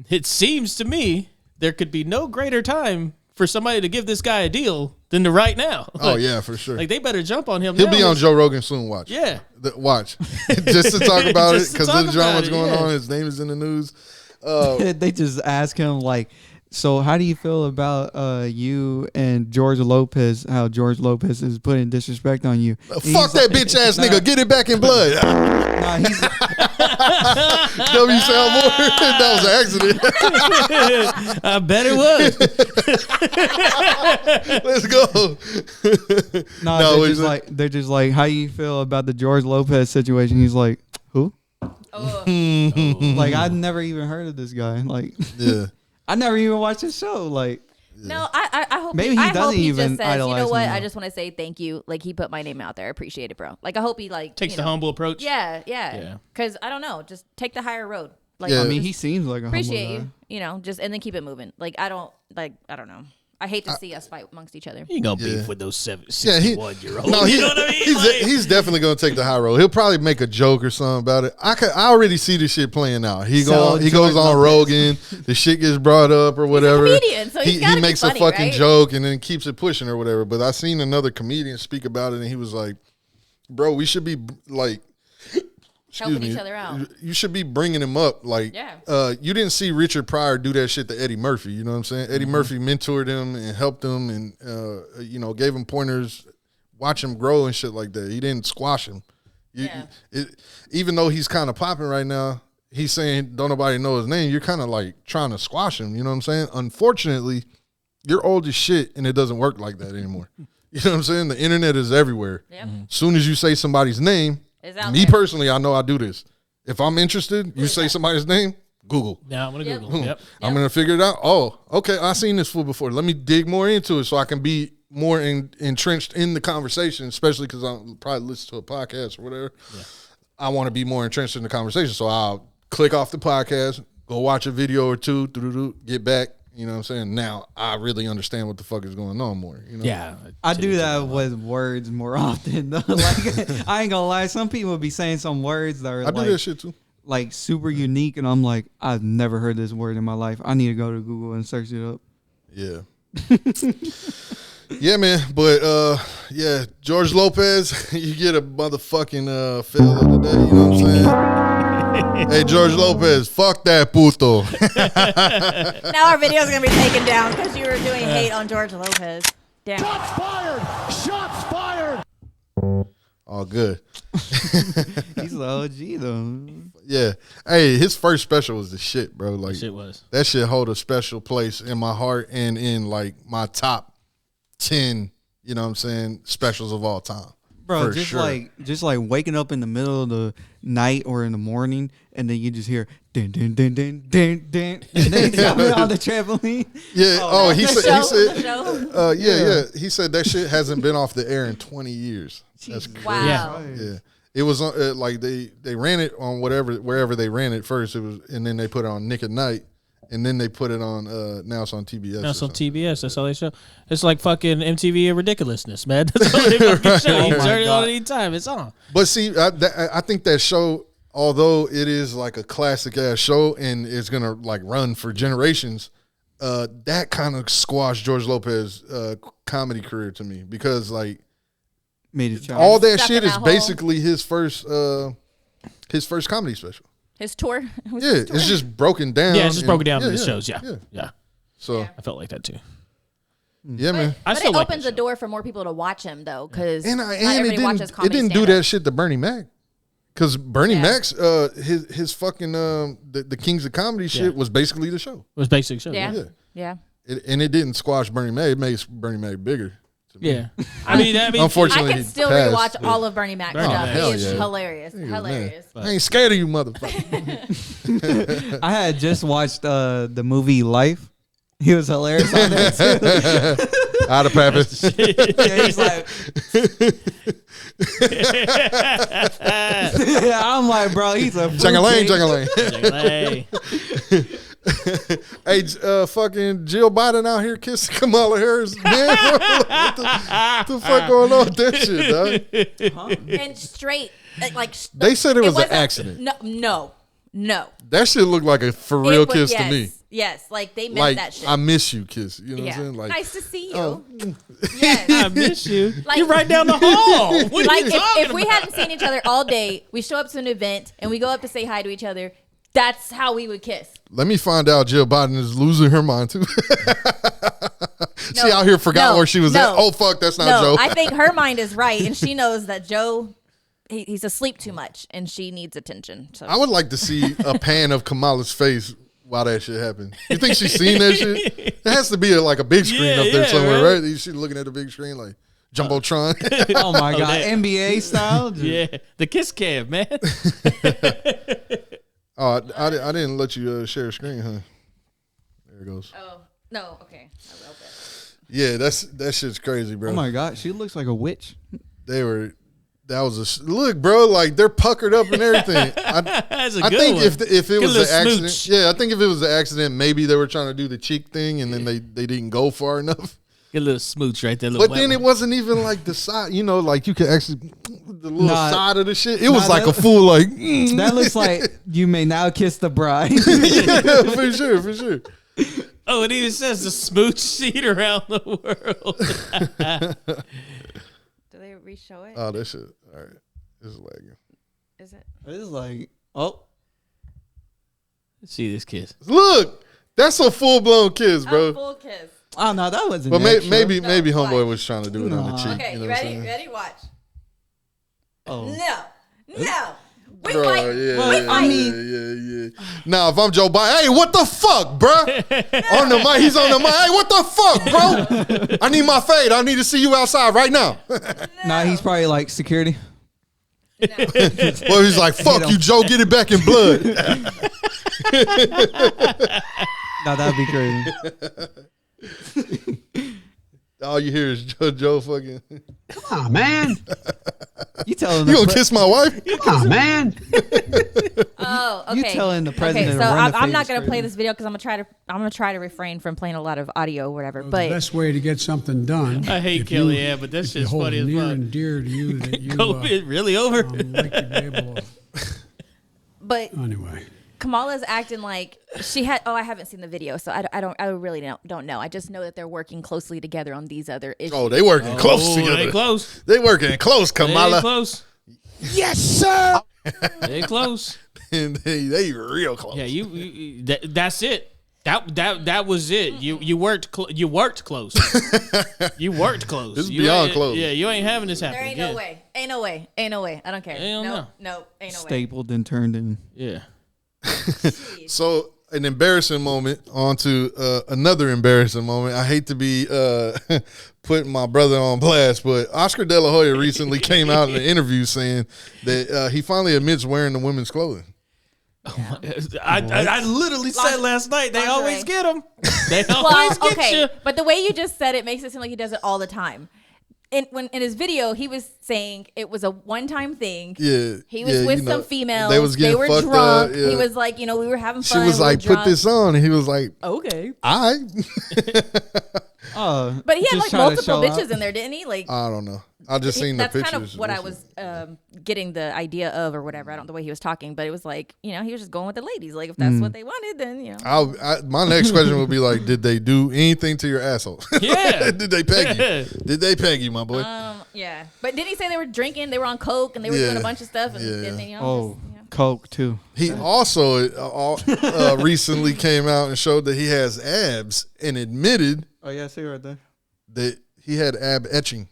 it seems to me there could be no greater time for somebody to give this guy a deal than to right now. Oh yeah, for sure. Like they better jump on him. He'll be on Joe Rogan soon. Watch. Yeah. Watch. Just to talk about it because the drama's going on. His name is in the news. They just ask him like, So how do you feel about you and George Lopez? How George Lopez is putting disrespect on you? Fuck that bitch ass nigga. Get it back in blood. Nah, he's W. Salmore. That was an accident. I bet it was. Let's go. no, they're just like, how you feel about the George Lopez situation? He's like, who? Like, I've never even heard of this guy. Like, Yeah. I never even watched his show. Like, No, I hope Maybe he I hope doesn't he even just says, you know idolize what? him, I though. just want to say thank you. Like he put my name out there. I appreciate it, bro. Like I hope he like Takes you the know, humble approach. Yeah. Yeah. Because I don't know, just take the higher road. Like Yeah. I mean, just he seems like a appreciate humble guy. you. You know, just and then keep it moving. Like I don't know. I hate to see us fight amongst each other. He ain't gonna Yeah. beef with those Yeah, 61-year-olds. No, You know what I mean? he's definitely gonna take the high road. He'll probably make a joke or something about it. I already see this shit playing out. He So goes George on Lopez. Rogan. The shit gets brought up or whatever. comedian, so he's gotta he be makes funny, a fucking right? joke and then keeps it pushing or whatever. But I seen another comedian speak about it and he was like, "Bro, we should be like." Helping each other out. You should be bringing him up. Like, Yeah. you didn't see Richard Pryor do that shit to Eddie Murphy. You know what I'm saying? Eddie Murphy mentored him and helped him and, gave him pointers, watch him grow and shit like that. He didn't squash him. Even though he's kind of popping right now, he's saying don't nobody know his name. You're kind of like trying to squash him. You know what I'm saying? Unfortunately, you're old as shit and it doesn't work like that anymore. You know what I'm saying? The internet is everywhere. Yep. Soon as you say somebody's name, It's out me there. personally, I know I do this. If I'm interested, you say somebody's name, Google. Now I'm gonna Yep. Google. Yep. I'm gonna figure it out. Oh, okay, I seen this fool before. Let me dig more into it so I can be more entrenched in the conversation, especially because I'll probably listen to a podcast or whatever. Yeah. I want to be more entrenched in the conversation, so I'll click off the podcast, go watch a video or two, get back. You know what I'm saying? Now I really understand what the fuck is going on more. You know? Yeah. I do that with words more often though. Like, I ain't gonna lie, some people be saying some words that are I do that shit too. like super unique, and I'm like, I've never heard this word in my life. I need to go to Google and search it up. Yeah. Yeah, man. But yeah, George Lopez, you get a motherfucking fail of the day, you know what I'm saying? Hey, George Lopez, fuck that puto. Now our video's gonna be taken down because you were doing hate on George Lopez. Damn. Shots fired! Shots fired! All good. He's the OG though. Yeah. Hey, his first special was the shit, bro. Like Shit was. that shit hold a special place in my heart and in like my top 10, you know what I'm saying, specials of all time. Bro, For just sure. like waking up in the middle of the night or in the morning, and then you just hear din din din din din din, and then jumping on the trampoline. Yeah. Oh, he The said. show, He the said. show. Yeah. He said that shit hasn't been off the air in 20 years. That's crazy. Wow. Yeah. It was on like they ran it on wherever they ran it first. It was, and then they put it on Nick at Night, and then they put it on. Now it's on TBS. Now it's or on something. TBS. That's all they show. It's like fucking MTV and ridiculousness, man. That's all they fucking show. Oh You my turn it on God. any time. It's on. But see, I think that show, although it is like a classic ass show and it's gonna like run for generations, that kind of squashed George Lopez's comedy career to me because like Made it child. all that Stuck shit in is that hole. basically his first comedy special. His tour. It was Yeah, his tour. it's just broken down. Yeah, it's just and- broken down yeah, into yeah, shows. Yeah. So Yeah. I felt like that too. yeah, man. I But still it like opens that the show. door for more people to watch him though, because And not it everybody watches didn't comedy. do stand-up. that shit to Bernie Mac. Because Bernie Yeah. Mac's his fucking the Kings of Comedy shit Yeah. was basically the show. It was basic show. Yeah. Yeah. Yeah. And it didn't squash Bernie Mac. It makes Bernie Mac bigger. to me. Yeah. I mean, Unfortunately, I can he still passed, rewatch but- all of Bernie Mac Bernie stuff. Mac. Hell It's yeah. hilarious. Man, Hilarious. I ain't scared of you, motherfucker. I had just watched the movie Life. He was hilarious on there too. Out of Pappas. Yeah, he's like, I'm like, bro, he's a Jangalang, fruitcake. jangalang. Hey, Hey, fucking Jill Biden out here kissing Kamala Harris. Man, what the fuck going on with that shit, dog? And straight, like They said it was an wasn't- accident. No. That shit looked like a for real It was- kiss yes, to me. Yes, like they meant Like, that shit. I miss you kiss. You know what yeah. I'm saying? Like, Nice to see you. oh. Yes. I miss you. Like- You're right down the hall. What Like are you talking if we about? hadn't seen each other all day, we show up to an event and we go up to say hi to each other. That's how we would kiss. Let me find out Jill Biden is losing her mind too. She out here forgot where she was at. Oh fuck, that's not Joe. I think her mind is right, and she knows that Joe, he's asleep too much, and she needs attention. So I would like to see a pan of Kamala's face while that shit happened. You think she's seen that shit? There has to be a big screen up there somewhere, right? She's looking at the big screen like Jumbotron. Oh my god, NBA style. Yeah, the kiss cam, man. Oh, I didn't let you share a screen, huh? There it goes. Oh no, okay. I will, but. Yeah, that shit's crazy, bro. Oh my god, she looks like a witch. That was look, bro. Like they're puckered up and everything. That's a I good think one. if it was an accident, smooch. I think if it was an accident, maybe they were trying to do the cheek thing and then they didn't go far enough. Get a little smooch right there. But then it wasn't even like the side, like you could actually the little side of the shit. It was like a full like. That looks like you may now kiss the bride. Yeah, for sure. Oh, it even says the smooch seat around the world. Do they re-show it? Oh, that shit. All right, this is lagging. Is it? It's like, oh, Let's see this kiss. Look, that's a full blown kiss, bro. Oh, full kiss. oh no, that wasn't. But extra. maybe No, homeboy watch. was trying to do it on the Nah. cheek. Okay, you know you what I'm ready? saying? Ready? Watch. Oh, No. We Bro, fight. yeah, We yeah, fight. yeah. Now, if I'm Joe Biden, hey, what the fuck, bro? On the mic, he's on the mic. Hey, what the fuck, bro? I need my fade. I need to see you outside right now. nah, he's probably like security. Well, he's like, fuck you, Joe. Get it back in blood. No, that'd be crazy. All you hear is Joe fucking. Come on, man. You telling You the gonna kiss my wife? Come on, man. Oh, okay. You telling the president Okay, to so run the I'm not fades gonna play crazy. this video because I'm gonna try to refrain from playing a lot of audio or whatever. The But best way to get something done. I hate if Kelly, you- yeah, but that if you shit's hold funny as near fuck. and dear to you that you COVID really over? like to be able to. but Anyway, Kamala's acting like she had. Oh, I haven't seen the video, so I really don't know. I just know that they're working closely together on these other issues. Oh, they working close Oh, together. they close. They working close, They Kamala. close. Yes, sir. They close. And they real close. Yeah, that's it. That was it. You worked close. You worked close. It's You beyond ain't- close. Yeah, you ain't having this happen. There ain't again. no way. Ain't no way. Ain't no way. I don't care. Hell no, ain't no way. Stapled and turned in. Yeah. So an embarrassing moment onto another embarrassing moment. I hate to be putting my brother on blast, but Oscar De La Hoya recently came out in an interview saying that he finally admits wearing the women's clothing. I literally said last night they Lingerie. always get them. They Well, always get okay, you. but the way you just said it makes it seem like he does it all the time. In his video, he was saying it was a one-time thing. Yeah, He was yeah, with you know, some females. They was getting were fucked drunk. up. Yeah. He was like, we were having She fun. was we were like, "Put drunk. this on," and he was like, Okay. "I." But he had just like trying to multiple show bitches out. in there, didn't he? Like I don't know. I just seen the that's pictures. kind of what I recently. was getting the idea of, or whatever. I don't know the way he was talking, but it was like, he was just going with the ladies. Like if that's what they wanted, then My next question would be like, did they do anything to your asshole? Yeah. Did they peg you? Did they peg you, my boy? yeah. But didn't he say they were drinking? They were on coke and they were Yeah. doing a bunch of stuff. And Yeah. then they, Oh, just, Coke too. He also recently came out and showed that he has abs and admitted Oh yeah, I see right there. that he had ab etching.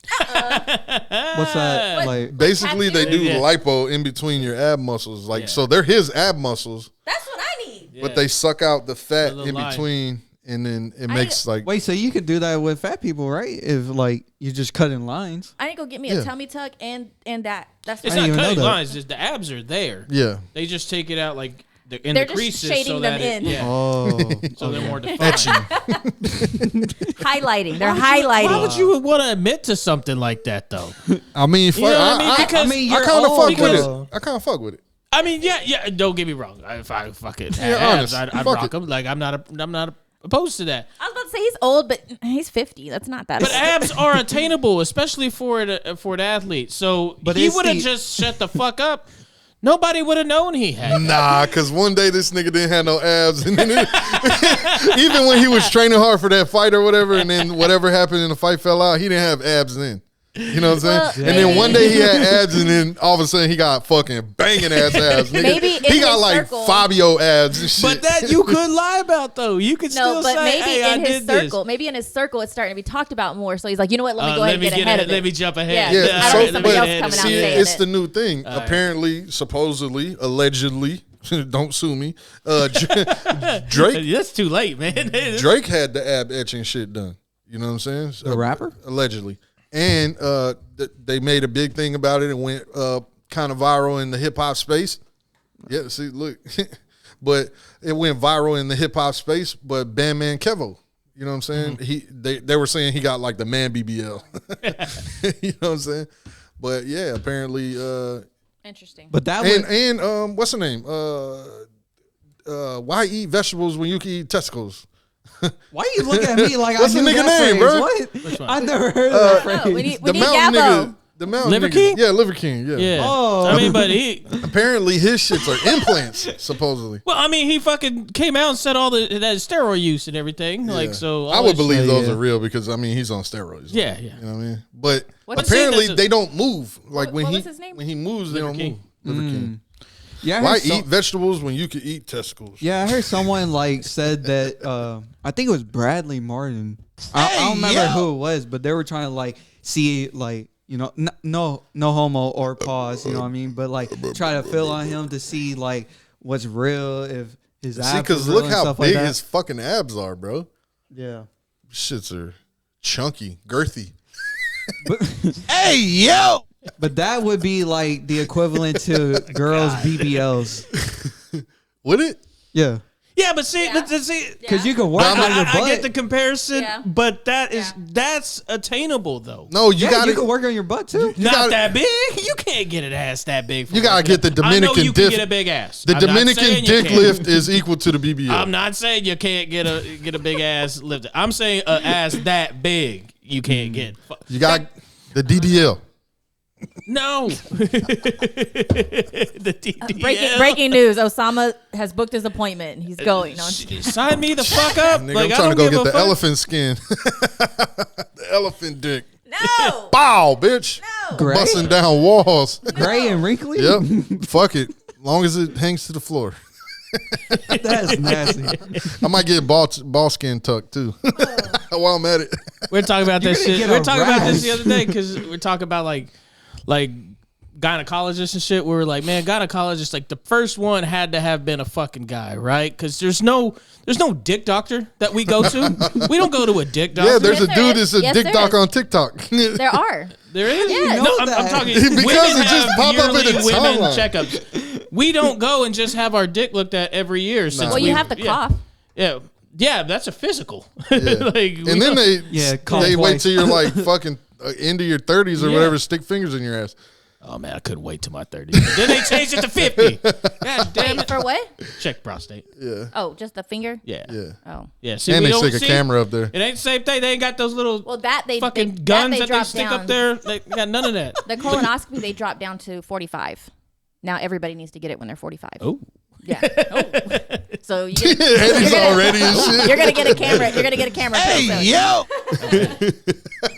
What's that What? like? Basically, they do Yeah. lipo in between your ab muscles. Like, so they're his ab muscles, That's what I need. but they suck out the fat The little in line. between, and then it makes like. Wait, so you could do that with fat people, right? If like you just cut in lines. I need to go get me Yeah. a tummy tuck and that. That's It's I not didn't even cutting know that. lines. Just the abs are there. Yeah. They just take it out like in They're the just creases shading so them that in. Oh, so they're more defined. highlighting. They're Why highlighting. would you want to admit to something like that though? I mean, fuck, You know what I mean? Because I mean, I you're kind of old, fuck with though. it. I kind of fuck with it. I mean, yeah. Don't get me wrong. If I fucking had Yeah, abs, honest. I'd Fuck rock it. them. Like I'm not opposed to that. I was about to say he's old, but he's 50. That's not that. But old. abs are attainable, especially for an athlete. So But he it's would have the- just shut the fuck up. Nobody would have known he had. Nah, because one day this nigga didn't have no abs. And then even when he was training hard for that fight or whatever, and then whatever happened in the fight fell out, he didn't have abs then. You know what I'm saying? Well, and then one day he had abs, and then all of a sudden he got fucking banging ass abs. Nigga. Maybe in he got his like circle- Fabio abs and shit. But that you could lie about though. You could No, still but say, maybe "Hey, I in his did this." circle, maybe in his circle, it's starting to be talked about more. So he's like, you know what? Let me go ahead and let get me ahead of it. Let me jump ahead. Yeah, yeah, I so don't want somebody but else coming out see, saying it's it. the new thing. Apparently, supposedly, allegedly, don't sue me. Drake That's too late, man. Drake had the ab etching shit done. You know what I'm saying? The rapper? Allegedly. And they made a big thing about it and went kind of viral in the hip hop space. Yeah, see, look. But it went viral in the hip hop space, but Bandman Kevo. You know what I'm saying? Mm-hmm. They were saying he got like the man BBL. You know what I'm saying? But yeah, apparently Interesting. But that would and what's the name? Why eat vegetables when you can eat testicles? why you looking at me like What's I the knew nigga that name, phrase? bro? What? Which one? I never heard of that No, phrase. we need The mountain Gabbo. nigga. The mountain Liver nigga. King? Yeah, Liver King. Yeah. Yeah. Oh. I mean, but he. Apparently his shits are implants, supposedly. Well, I mean, he fucking came out and said all that steroid use and everything. Like, Yeah. so all I would that believe shit, those yeah. are real because I mean he's on steroids. Yeah, yeah. You know what I mean? But What's his apparently name? they don't move. Like when what he was his name? when he moves, they Liver don't King. move. Liver King. Yeah, I Why heard eat vegetables when you can eat testicles? Yeah, I heard someone like said that. I think it was Bradley Martin. I don't remember who it was, but they were trying to like see like no homo or pause. You know what I mean? But like try to feel on him to see like what's real if his See, abs because was real look and how stuff big like that. his fucking abs are, bro. Yeah. Shits are chunky, girthy. But that would be like the equivalent to girls' BBLs. Would it? Yeah. Yeah, but see, Yeah. Because you can work I, on your butt. I get the comparison, Yeah. but that's attainable though. No, you yeah, got you can to. work on your butt too. Not gotta- that big. You can't get an ass that big. You gotta get the I know Dominican you diff- can get a big ass. The I'm not Dominican saying you dick can't. lift is equal to the BBL. I'm not saying you can't get a big ass lifted. I'm saying an ass that big you can't get. You got the DDL. No. The DDL. Breaking news: Osama has booked his appointment. He's going on. Sign me the fuck up. Nigga, Like, I'm trying to go get the fuck. elephant skin. The elephant dick. No, Bow, bitch. Gray? Busting down walls. Gray and wrinkly? Yep. Fuck it. Long as it hangs to the floor. That's nasty. I might get ball skin tucked too. While I'm at it. We're talking about that gonna shit. get We're a talking about this the rash. other day because we're talking about like gynecologists and shit. We were like, man, gynecologists, like the first one had to have been a fucking guy, right? Because there's no dick doctor that we go to. We don't go to a dick doctor. Yeah, there's Yes, a there dude is. that's a Yes, dick there doc is. on TikTok. there are. There is. Yeah. No, know I'm that. talking Because women it just have pop up in the yearly women timeline. checkups. We don't go and just have our dick looked at every year. Since Well, you we- have to yeah. cough. Yeah, that's a physical. Yeah. Like, we And then don't- cough they wait twice. till you're like fucking into your 30s or Yeah. whatever, stick fingers in your ass. Oh man, I couldn't wait till my 30s. But then they changed it to 50. God damn Wait, it. for what? Check prostate. Yeah. Oh, just the finger. Yeah. Yeah. Oh, Yeah. See, And we they don't stick a see- camera up there. It ain't the same thing. They ain't got those little well, that they fucking they, guns that that they drop stick down. up there. They got none of that. The colonoscopy they drop down to 45. Now everybody needs to get it when they're 45. Oh. Yeah. Oh. So you get, Eddie's already and shit. you're gonna get a camera. You're gonna get a camera. yo!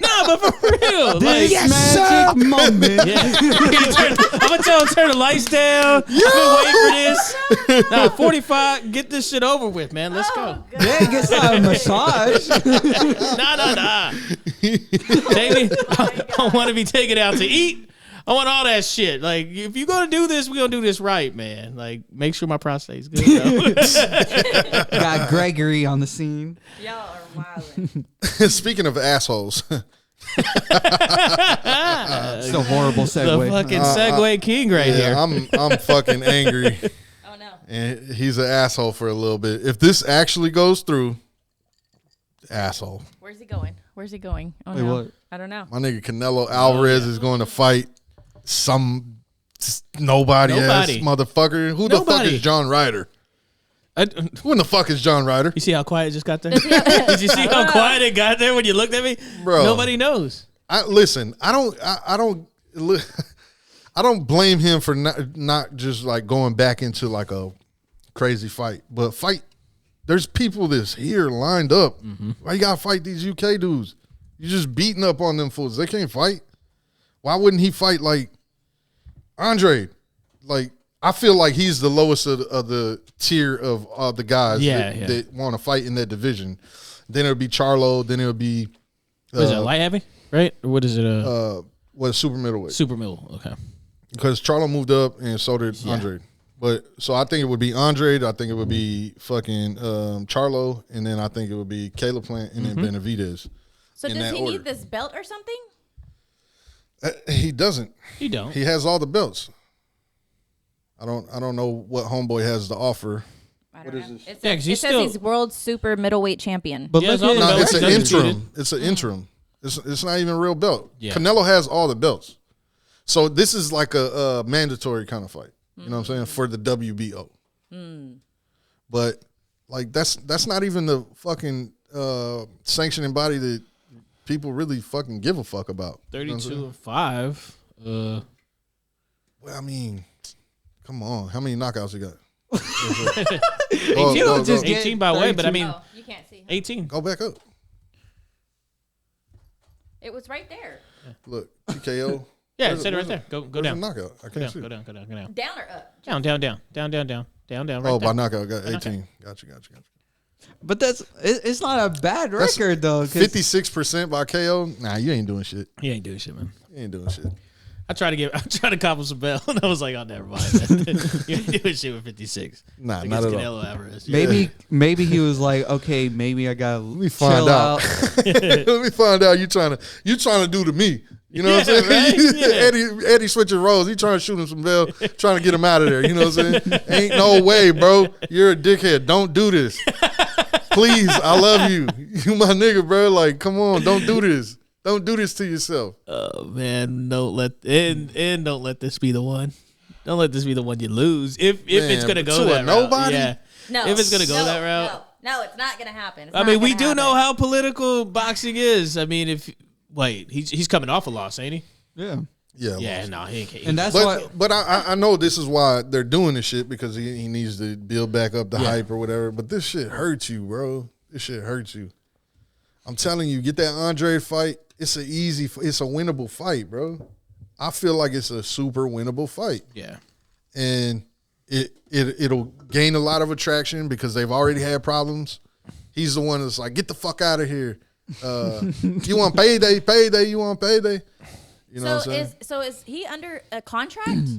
No, but for real. Like, Magic moment. yeah. I'm gonna tell him to turn the lights down. I've been waiting for this. Nah, 45. Get this shit over with, man. Let's go. Yeah, get some massage. Nah. Jamie, I want to be taken out to eat. I want all that shit. Like, if you're gonna do this, we're gonna do this right, man. Like, make sure my prostate's good. Got Gregory on the scene. Y'all are wild. Speaking of assholes, It's a horrible the segue. fucking Segway king right here. I'm fucking angry. Oh no. And he's an asshole for a little bit. If this actually goes through, asshole. Where's he going? Where's he going? Oh Wait, no. what? I don't know. My nigga Canelo Alvarez is going to fight some nobody ass Nobody. motherfucker. Who the fuck Nobody. is John Ryder? Who in the fuck is John Ryder? You see how quiet it just got there? Did you see how quiet it got there when you looked at me? Bro. Nobody knows. I don't blame him for not just like going back into like a crazy fight, but there's people that's here lined up. Why you gotta fight these UK dudes? You just beating up on them fools. They can't fight. Why wouldn't he fight like Andre? Like, I feel like he's the lowest of the tier of the guys that want to fight in that division. Then it'll be Charlo. Then it'll be what is it, light heavy, right? Or what is it? What super middleweight? Super middle. Okay. Because Charlo moved up and so did Andre. But so I think it would be Andre. I think it would be fucking Charlo, and then I think it would be Caleb Plant and then Benavidez. So does he need this belt or something? He doesn't. He don't. He has all the belts. I don't know what Homeboy has to offer. I don't know. It Yeah, 'cause says he's world super middleweight champion. But Yeah, look it's at all No, it's an Undisputed. interim. It's an interim. It's not even a real belt. Yeah. Canelo has all the belts. So this is like a mandatory kind of fight. You know what I'm saying? For the WBO. But like that's not even the fucking sanctioning body that people really fucking give a fuck about. 32-5. Well, I mean, come on. How many knockouts you got? 18 by way, but I mean, Oh, you can't see. 18. Go back up. It was right there. Look, TKO. Yeah, sit right there. Go Where's down. the knockout? I Go can't see. down. Go down. Go down. Go down. Down or up? Down. Right Oh, there. by knockout, got 18. Gotcha. But it's not a bad record though. 56% by KO. Nah, you ain't doing shit. He ain't doing shit, man. You ain't doing shit. I tried to cobble some bell, and I was like, "Oh, never mind. You ain't doing shit with 56." Nah, Against not at Canelo all. Alvarez. Maybe he was like, okay, maybe I gotta Let me find out. Let me find out you trying to do to me. You know what I'm saying? Right? Yeah. Eddie switching roles. He trying to shoot him some bell, trying to get him out of there. You know what I'm saying? Ain't no way, bro. You're a dickhead. Don't do this. Please, I love you. You my nigga, bro. Like, come on, don't do this. Don't do this to yourself. Oh man, don't let this be the one. Don't let this be the one you lose. If it's gonna go to a that route, nobody? yeah. No. If it's gonna go that route, No, it's not gonna happen. It's I not mean, we gonna do happen. know how political boxing is. I mean, he's coming off a loss, ain't he? Yeah. Yeah. Yeah, no, he ain't. And that's why But I know this is why they're doing this shit, because he needs to build back up the hype or whatever. But this shit hurts you, bro. This shit hurts you. I'm telling you, get that Andre fight. It's a winnable fight, bro. I feel like it's a super winnable fight. Yeah. And it'll gain a lot of attraction because they've already had problems. He's the one that's like, get the fuck out of here. You want payday? You want payday? You know what I'm saying? So is he under a contract?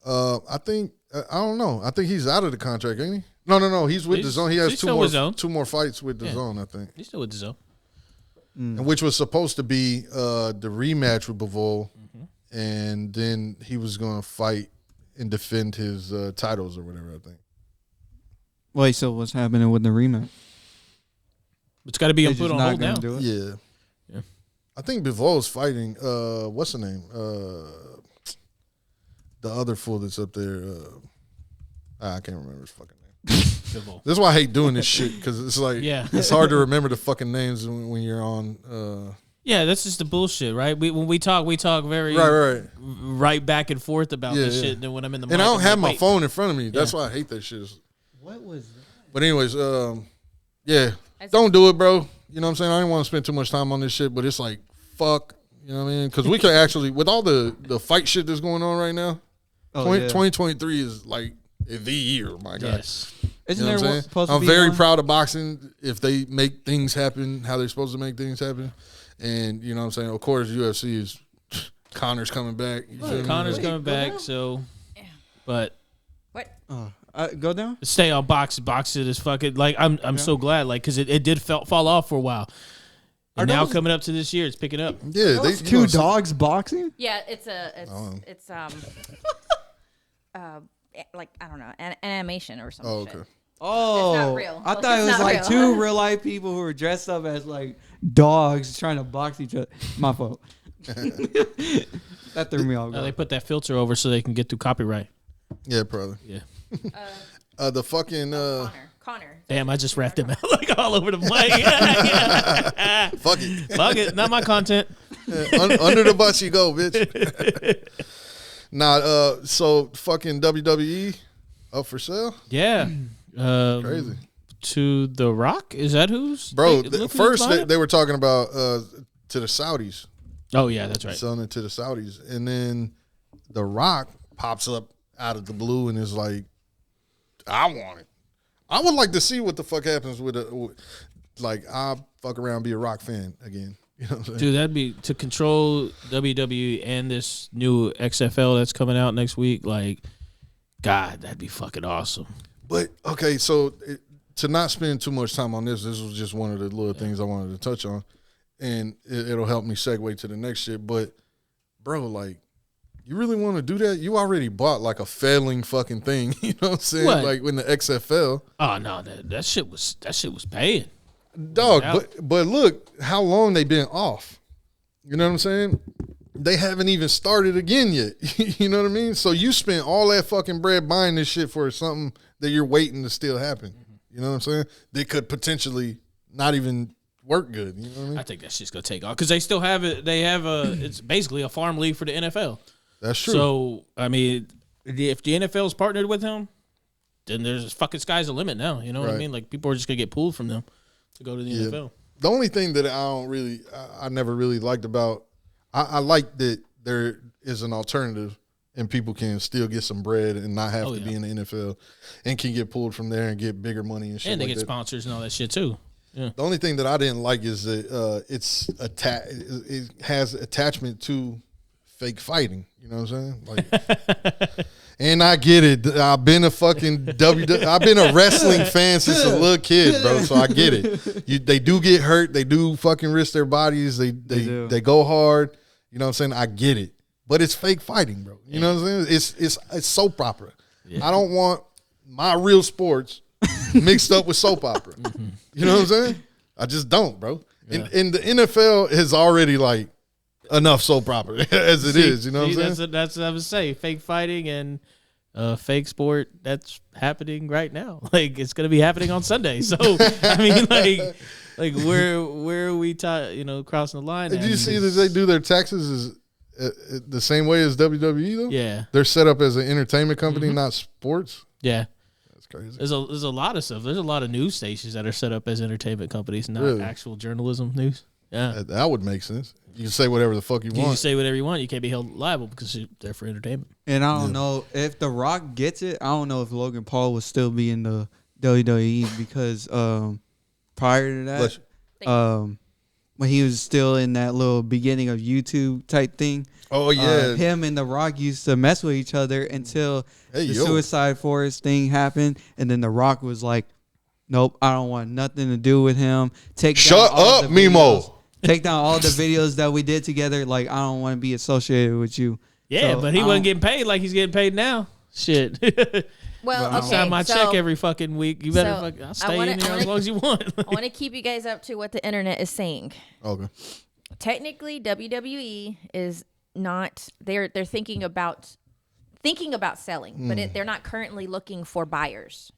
I think I don't know. I think he's out of the contract, ain't he? No. He's with the Zone. He has he's still with Zone. two more fights with the Zone, I think. He's still with the Zone. And which was supposed to be the rematch with Bivol, and then he was going to fight and defend his titles or whatever, I think. wait, so what's happening with the rematch? It's got to be They put just on not hold gonna now. do it? Yeah. I think Bivol's fighting, what's the name? The other fool that's up there. I can't remember his fucking name. That's why I hate doing this shit, because it's like, it's hard to remember the fucking names when you're on. Yeah, that's just the bullshit, right? When we talk very right back and forth about this shit. And then when I'm in the mic, and I don't I'm have like, my wait. phone in front of me. That's why I hate that shit. What was that? But anyways, yeah, don't do it, bro. You know what I'm saying? I don't want to spend too much time on this shit, but it's like, fuck. You know what I mean? Because we could actually, with all the fight shit that's going on right now, 2023 is like the year, my God. Yes. Isn't You know there what I'm saying? supposed to I'm be very one? proud of boxing if they make things happen how they're supposed to make things happen. And you know what I'm saying? Of course, UFC is Connor's coming back. You feel me? Connor's coming back, so. But What? Go down? stay on boxing is fucking like I'm so glad, like, because it did fall off for a while. And now coming up to this year, it's picking up. Yeah, they Two dogs boxing? Yeah, it's like, I don't know, an animation or something. Oh, okay. Oh, It's not real. I thought it It's was not like real. two real life people who were dressed up as like dogs trying to box each other. My fault. That threw me off. They put that filter over so they can get through copyright. Yeah, probably. Yeah. The fucking Connor. Damn, I just wrapped them out like all over the mic. fuck it. Fuck it, not my content. Under the bus you go, bitch. So fucking WWE up for sale? Yeah. Crazy. To The Rock? Is that who's? Bro, looking to first buy it? they were talking about to the Saudis. Oh yeah, that's right. Selling it to the Saudis. And then The Rock pops up out of the blue and is like, I want it. I would like to see what the fuck happens with I'll fuck around and be a Rock fan again. You know what I'm saying? Dude, that'd be to control WWE and this new XFL that's coming out next week. Like, God, that'd be fucking awesome. But, okay, so to not spend too much time on this was just one of the little things I wanted to touch on. And it'll help me segue to the next shit. But, bro, like, you really want to do that? You already bought, like, a failing fucking thing. You know what I'm saying? What? Like, when the XFL. Oh, no, that shit was paying. Dog, Yeah. but look how long they been off. You know what I'm saying? They haven't even started again yet. You know what I mean? So you spent all that fucking bread buying this shit for something that you're waiting to still happen. You know what I'm saying? They could potentially not even work good. You know what I mean? I think that shit's gonna take off because they still have it. They have it's basically a farm league for the NFL. That's true. So I mean, if the NFL's partnered with him, then there's fucking sky's the limit now. You know what I Right. mean? Like people are just gonna get pulled from them to go to the NFL. The only thing that I never really liked about, I like that there is an alternative and people can still get some bread and not have to be in the NFL and can get pulled from there and get bigger money and shit. And they like get that. sponsors and all that shit too. Yeah. The only thing that I didn't like is that it has attachment to fake fighting. You know what I'm saying? Like, and I get it. I've been a fucking I've been a wrestling fan since a little kid, bro. So I get it. They do get hurt. They do fucking risk their bodies. They go hard. You know what I'm saying? I get it. But it's fake fighting, bro. You know what I'm saying? It's soap opera. Yeah. I don't want my real sports mixed up with soap opera. You know what I'm saying? I just don't, bro. Yeah. And the NFL is already like enough soap opera as it is. You know what I'm saying? That's what I would say. Fake fighting and fake sport that's happening right now. Like it's gonna be happening on Sunday. So I mean, like where are we crossing the line? Did you see that they do their taxes is the same way as WWE though? Yeah, they're set up as an entertainment company, not sports. Yeah, that's crazy. There's a lot of stuff. There's a lot of news stations that are set up as entertainment companies, not actual journalism news. Yeah, that would make sense. You can say whatever the fuck you want. You can say whatever you want. You can't be held liable because they're for entertainment. And I don't know if The Rock gets it. I don't know if Logan Paul would still be in the WWE because prior to that, when he was still in that little beginning of YouTube type thing. Oh yeah, him and The Rock used to mess with each other until the Suicide Forest thing happened, and then The Rock was like, "Nope, I don't want nothing to do with him." Shut up, Mimo. Take down all the videos that we did together. Like, I don't want to be associated with you. Yeah, but he wasn't getting paid like he's getting paid now. Shit. Well, I sign my check every fucking week. You better I'll stay in there as long as you want. I want to keep you guys up to what the internet is saying. Okay. Technically, WWE is not. They're thinking about selling, but they're not currently looking for buyers.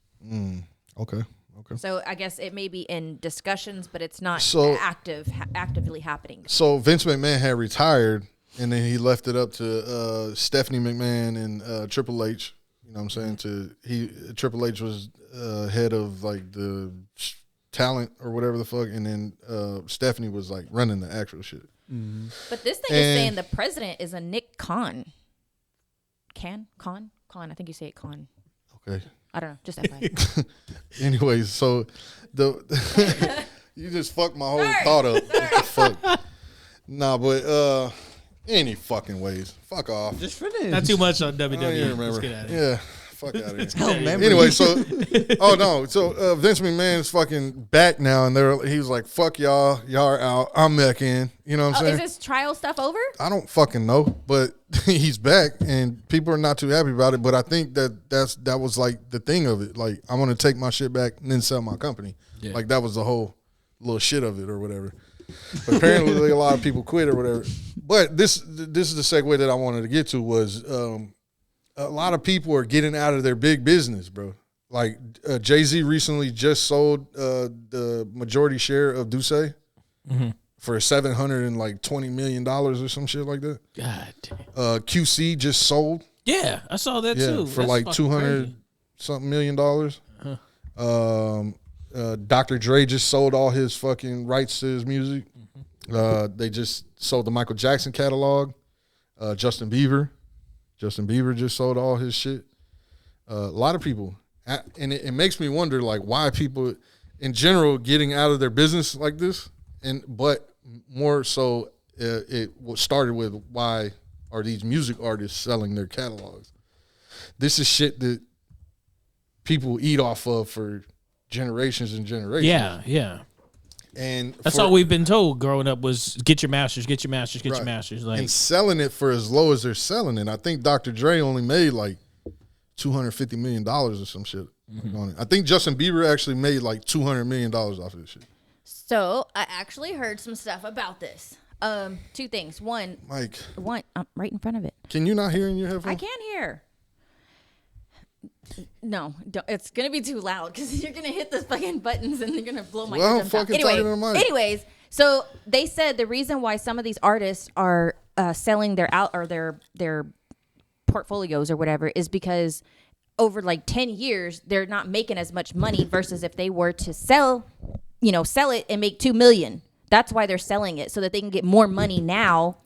Okay. So I guess it may be in discussions, but it's not actively happening. So Vince McMahon had retired, and then he left it up to Stephanie McMahon and Triple H. You know what I'm saying? Triple H was head of like the talent or whatever the fuck, and then Stephanie was like running the actual shit. Mm-hmm. But this thing is saying the president is a Nick Khan. Khan? I think you say it Khan. Okay. I don't know. Just FYI. Anyways, so you just fucked my whole thought up. What the fuck? Nah, but any fucking ways. Fuck off. Just finish. Not too much on WWE. I don't even remember. Let's get out of here. Yeah. Fuck out of here. Anyway, so Vince McMahon's fucking back now, and he was like, "Fuck y'all are out. I'm back in." You know what I'm saying? Is this trial stuff over? I don't fucking know, but he's back, and people are not too happy about it. But I think that was like the thing of it. Like, I want to take my shit back and then sell my company. Yeah. Like that was the whole little shit of it or whatever. But apparently, a lot of people quit or whatever. But this is the segue that I wanted to get to was. A lot of people are getting out of their big business, bro. Like Jay-Z recently just sold the majority share of Duce for $720 million or some shit like that. God damn. QC just sold. Yeah, I saw that too. For like 200 something million dollars. Dr. Dre just sold all his fucking rights to his music. They just sold the Michael Jackson catalog. Justin Bieber just sold all his shit. A lot of people, and it makes me wonder, like, why people in general getting out of their business like this, but more so, it started with why are these music artists selling their catalogs? This is shit that people eat off of for generations and generations. Yeah. And that's all we've been told growing up was get your masters. Like, and selling it for as low as they're selling it. I think Dr. Dre only made like $250 million or some shit on it. I think Justin Bieber actually made like $200 million off of this shit. So I actually heard some stuff about this. Two things. One, Mike. I'm right in front of it. Can you not hear in your headphones? I can't hear. No, it's gonna be too loud because you're gonna hit the fucking buttons and they're gonna blow my eardrums out. Anyways, so they said the reason why some of these artists are selling their portfolios or whatever is because over like 10 years they're not making as much money versus if they were to sell it and make $2 million. That's why they're selling it so that they can get more money now.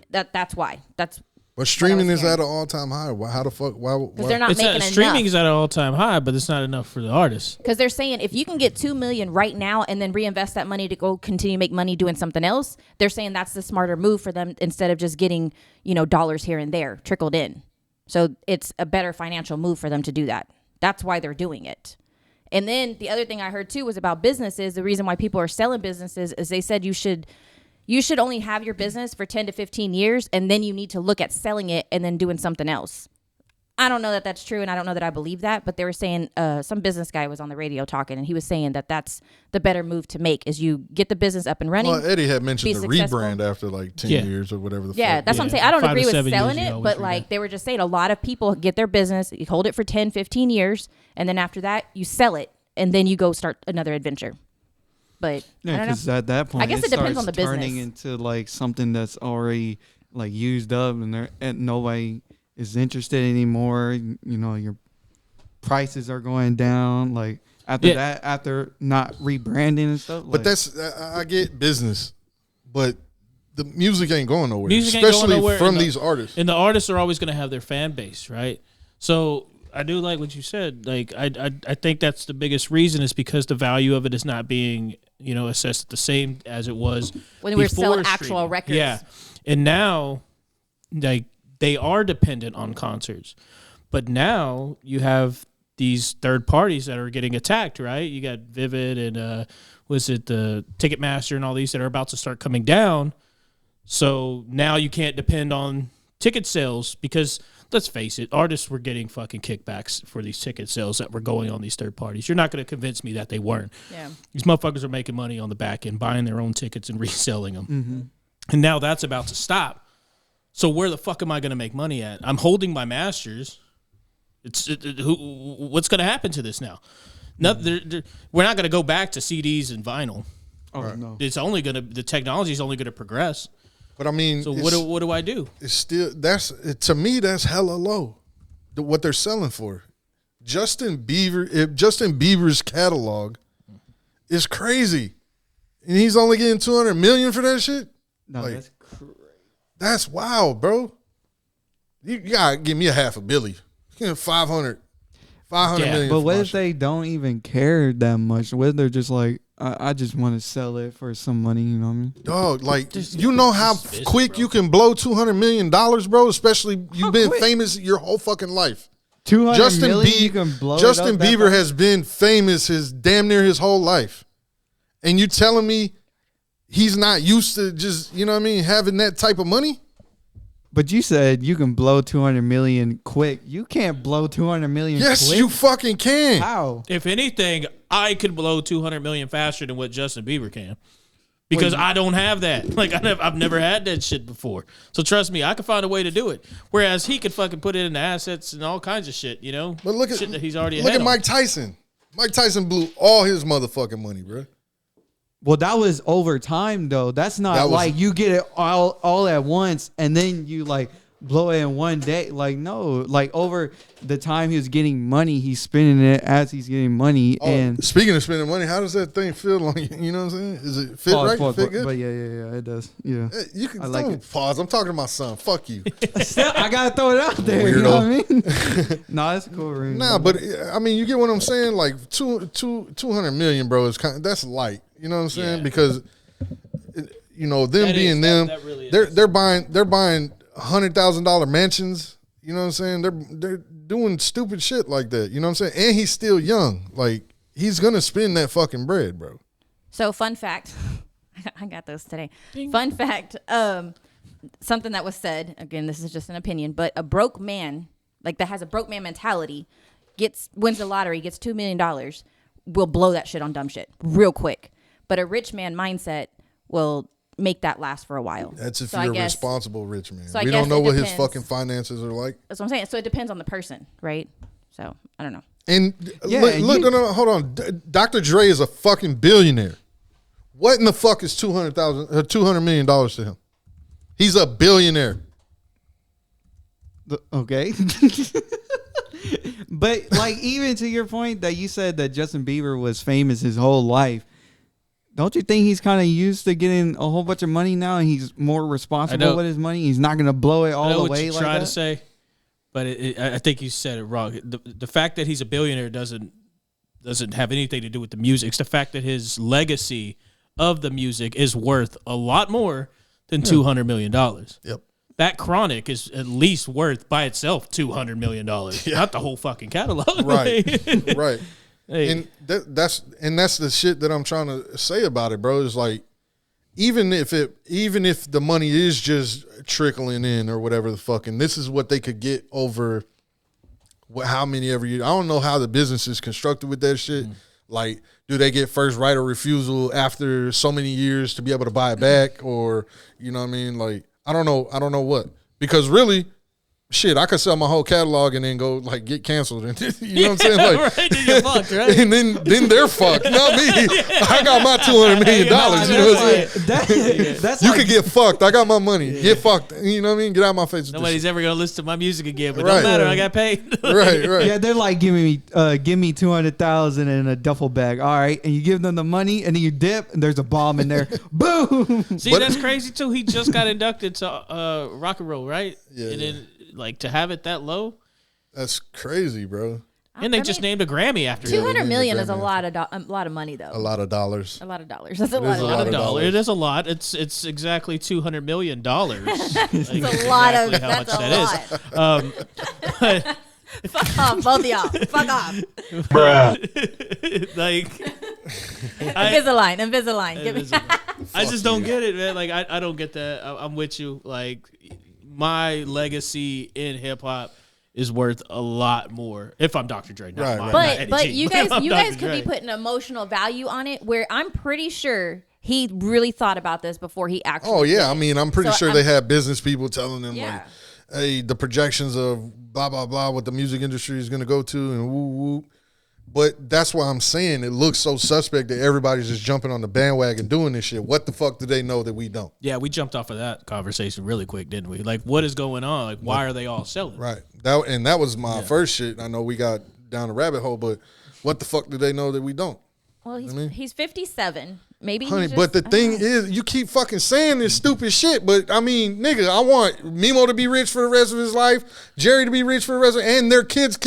That's why. But streaming is at an all-time high. How the fuck? Why? Because they're not making enough. Streaming is at an all-time high, but it's not enough for the artists. Because they're saying if you can get $2 million right now and then reinvest that money to go continue to make money doing something else, they're saying that's the smarter move for them instead of just getting dollars here and there trickled in. So it's a better financial move for them to do that. That's why they're doing it. And then the other thing I heard too was about businesses. The reason why people are selling businesses is they said you should only have your business for 10 to 15 years, and then you need to look at selling it and then doing something else. I don't know that that's true, and I don't know that I believe that, but they were saying some business guy was on the radio talking, and he was saying that that's the better move to make is you get the business up and running. Well, Eddie had mentioned the rebrand after like 10 years or whatever the fuck. Yeah, that's what I'm saying. I don't agree with selling it, but like they were just saying a lot of people get their business, you hold it for 10, 15 years, and then after that, you sell it, and then you go start another adventure. But yeah, because at that point, I guess it depends on the business. Turning into like something that's already like used up, and nobody is interested anymore. Your prices are going down. Like after that, after not rebranding and stuff. But I get business, but the music ain't going nowhere. From these artists. And the artists are always going to have their fan base, right? So I do like what you said. Like I think that's the biggest reason is because the value of it is not being assessed the same as it was when we were selling actual records. Yeah, and now like they are dependent on concerts, but now you have these third parties that are getting attacked. Right? You got Vivid and was it the Ticketmaster and all these that are about to start coming down. So now you can't depend on ticket sales because. Let's face it, artists were getting fucking kickbacks for these ticket sales that were going on these third parties. You're not going to convince me that they weren't. Yeah. These motherfuckers are making money on the back end, buying their own tickets and reselling them. Mm-hmm. And now that's about to stop. So where the fuck am I going to make money at? I'm holding my masters. What's going to happen to this now? We're not going to go back to CDs and vinyl. Oh, right. No. The technology is only going to progress. But I mean, so what do I do? It's still to me that's hella low. What they're selling for, Justin Bieber's catalog is crazy, and he's only getting $200 million for that shit. No, that's crazy. That's wild, bro. You gotta give me a $500 million. 500 million. But what if they don't even care that much? What if they're just like, I just want to sell it for some money, you know what I mean? Dog, like, you know how quick you can blow $200 million, bro? Especially you've been famous your whole fucking life. Justin Bieber has been famous his damn near his whole life. And you telling me he's not used to just, having that type of money? But you said you can blow $200 million quick. You can't blow $200 million quick. Yes, you fucking can. How? If anything, I could blow $200 million faster than what Justin Bieber can, because I don't have that. Like I've never had that shit before. So trust me, I can find a way to do it. Whereas he could fucking put it into assets and all kinds of shit, But look shit that he's already look at Mike Tyson. Mike Tyson blew all his motherfucking money, bro. Well, that was over time, though. That's not like you get it all at once, and then you like, blow it in one day. Like, no, like over the time he was getting money, he's spending it as he's getting money. And speaking of spending money, how does that thing feel on you? You know what I'm saying? Is it fit right? Fit good? But yeah, it does. Yeah. You can I like it. pause. I'm talking to my son. Fuck you. Still, I gotta throw it out there. You know what I mean? Nah, it's a cool ring. Nah, but I mean, you get what I'm saying? Like 200 million, bro, is that's light. You know what I'm saying? Yeah. Because you know, them That being is- them, that really is. they're buying $100,000 mansions. You know what I'm saying? They're doing stupid shit like that. You know what I'm saying? And he's still young. Like, he's gonna spend that fucking bread, bro. So fun fact, I got those today. Fun fact, something that was said, again, this is just an opinion, but a broke man, like that has a broke man mentality, wins the lottery, gets $2 million, will blow that shit on dumb shit real quick. But a rich man mindset will make that last for a while. That's if So I you're a guess- responsible rich man. so I We don't guess know it what his depends. fucking finances are like. That's what I'm saying. So it depends on the person, right? So I don't know. And Yeah, look, you- no, hold on. Dr. Dre is a fucking billionaire. What in the fuck is $200 million to him? He's a billionaire. Okay. But like, even to your point that you said that Justin Bieber was famous his whole life, don't you think he's kind of used to getting a whole bunch of money now, and he's more responsible with his money? He's not gonna blow it I all know the what way you're like trying that. to say, but I think you said it wrong. The fact that he's a billionaire doesn't have anything to do with the music. It's the fact that his legacy of the music is worth a lot more than $200 million. Yep. That Chronic is at least worth by itself $200 million, not the whole fucking catalog. Right. Right. Hey. And that's the shit that I'm trying to say about it, bro. Is like, even if the money is just trickling in or whatever the fucking, this is what they could get over how many every year. I don't know how the business is constructed with that shit. Like, do they get first right of refusal after so many years to be able to buy it back, or you know what I mean? Like, I don't know what, because really, shit, I could sell my whole catalog and then go like get canceled, and you know what I'm saying? Like, right, then you're fucked, right? and then they're fucked, not me. I got my $200 million. You know what I'm saying? That's You like, could get fucked. I got my money. Get fucked. You know what I mean? Get out of my face. with this Nobody's shit. ever gonna listen to my music again, but Right. don't matter. I got paid. Right. yeah, they're like, give me 200,000 in a duffel bag. All right, and you give them the money, and then you dip, and there's a bomb in there. Boom. See, that's crazy too. He just got inducted to Rock and Roll, right? Yeah, And then like to have it that low, That's crazy, bro. and they just named a Grammy after him. 200 million is a Grammy lot of money though. A lot of dollars. A lot of dollars. That's a It lot is of a lot dollars. of dollars. It is a lot. It's exactly $200 million. It's It's a lot of. how much That's a that lot. is. But Fuck off, both of y'all. Fuck off. like, Invisalign. Give me. I just don't get it, man. Like, I don't get that. I'm with you. Like, my legacy in hip hop is worth a lot more if I'm Dr. Dre. Not Right, mine, right. not Eddie But G, you if guys I'm you Dr. guys could be Dre. putting emotional value on it, where I'm pretty sure he really thought about this before he actually. Oh did yeah, it. I mean, I'm pretty So sure I'm- they had business people telling them Yeah. like, "Hey, the projections of blah blah blah what the music industry is going to go to and woo woo." But that's why I'm saying it looks so suspect that everybody's just jumping on the bandwagon doing this shit. What the fuck do they know that we don't? Yeah, we jumped off of that conversation really quick, didn't we? Like, what is going on? Like, why are they all selling? Right. That was my first shit. I know we got down the rabbit hole, but what the fuck do they know that we don't? Well, he's 57. Maybe. Honey, he's but just, the thing is, you keep fucking saying this stupid shit. But I mean, nigga, I want Mimo to be rich for the rest of his life, Jerry to be rich for the rest of, and their kids.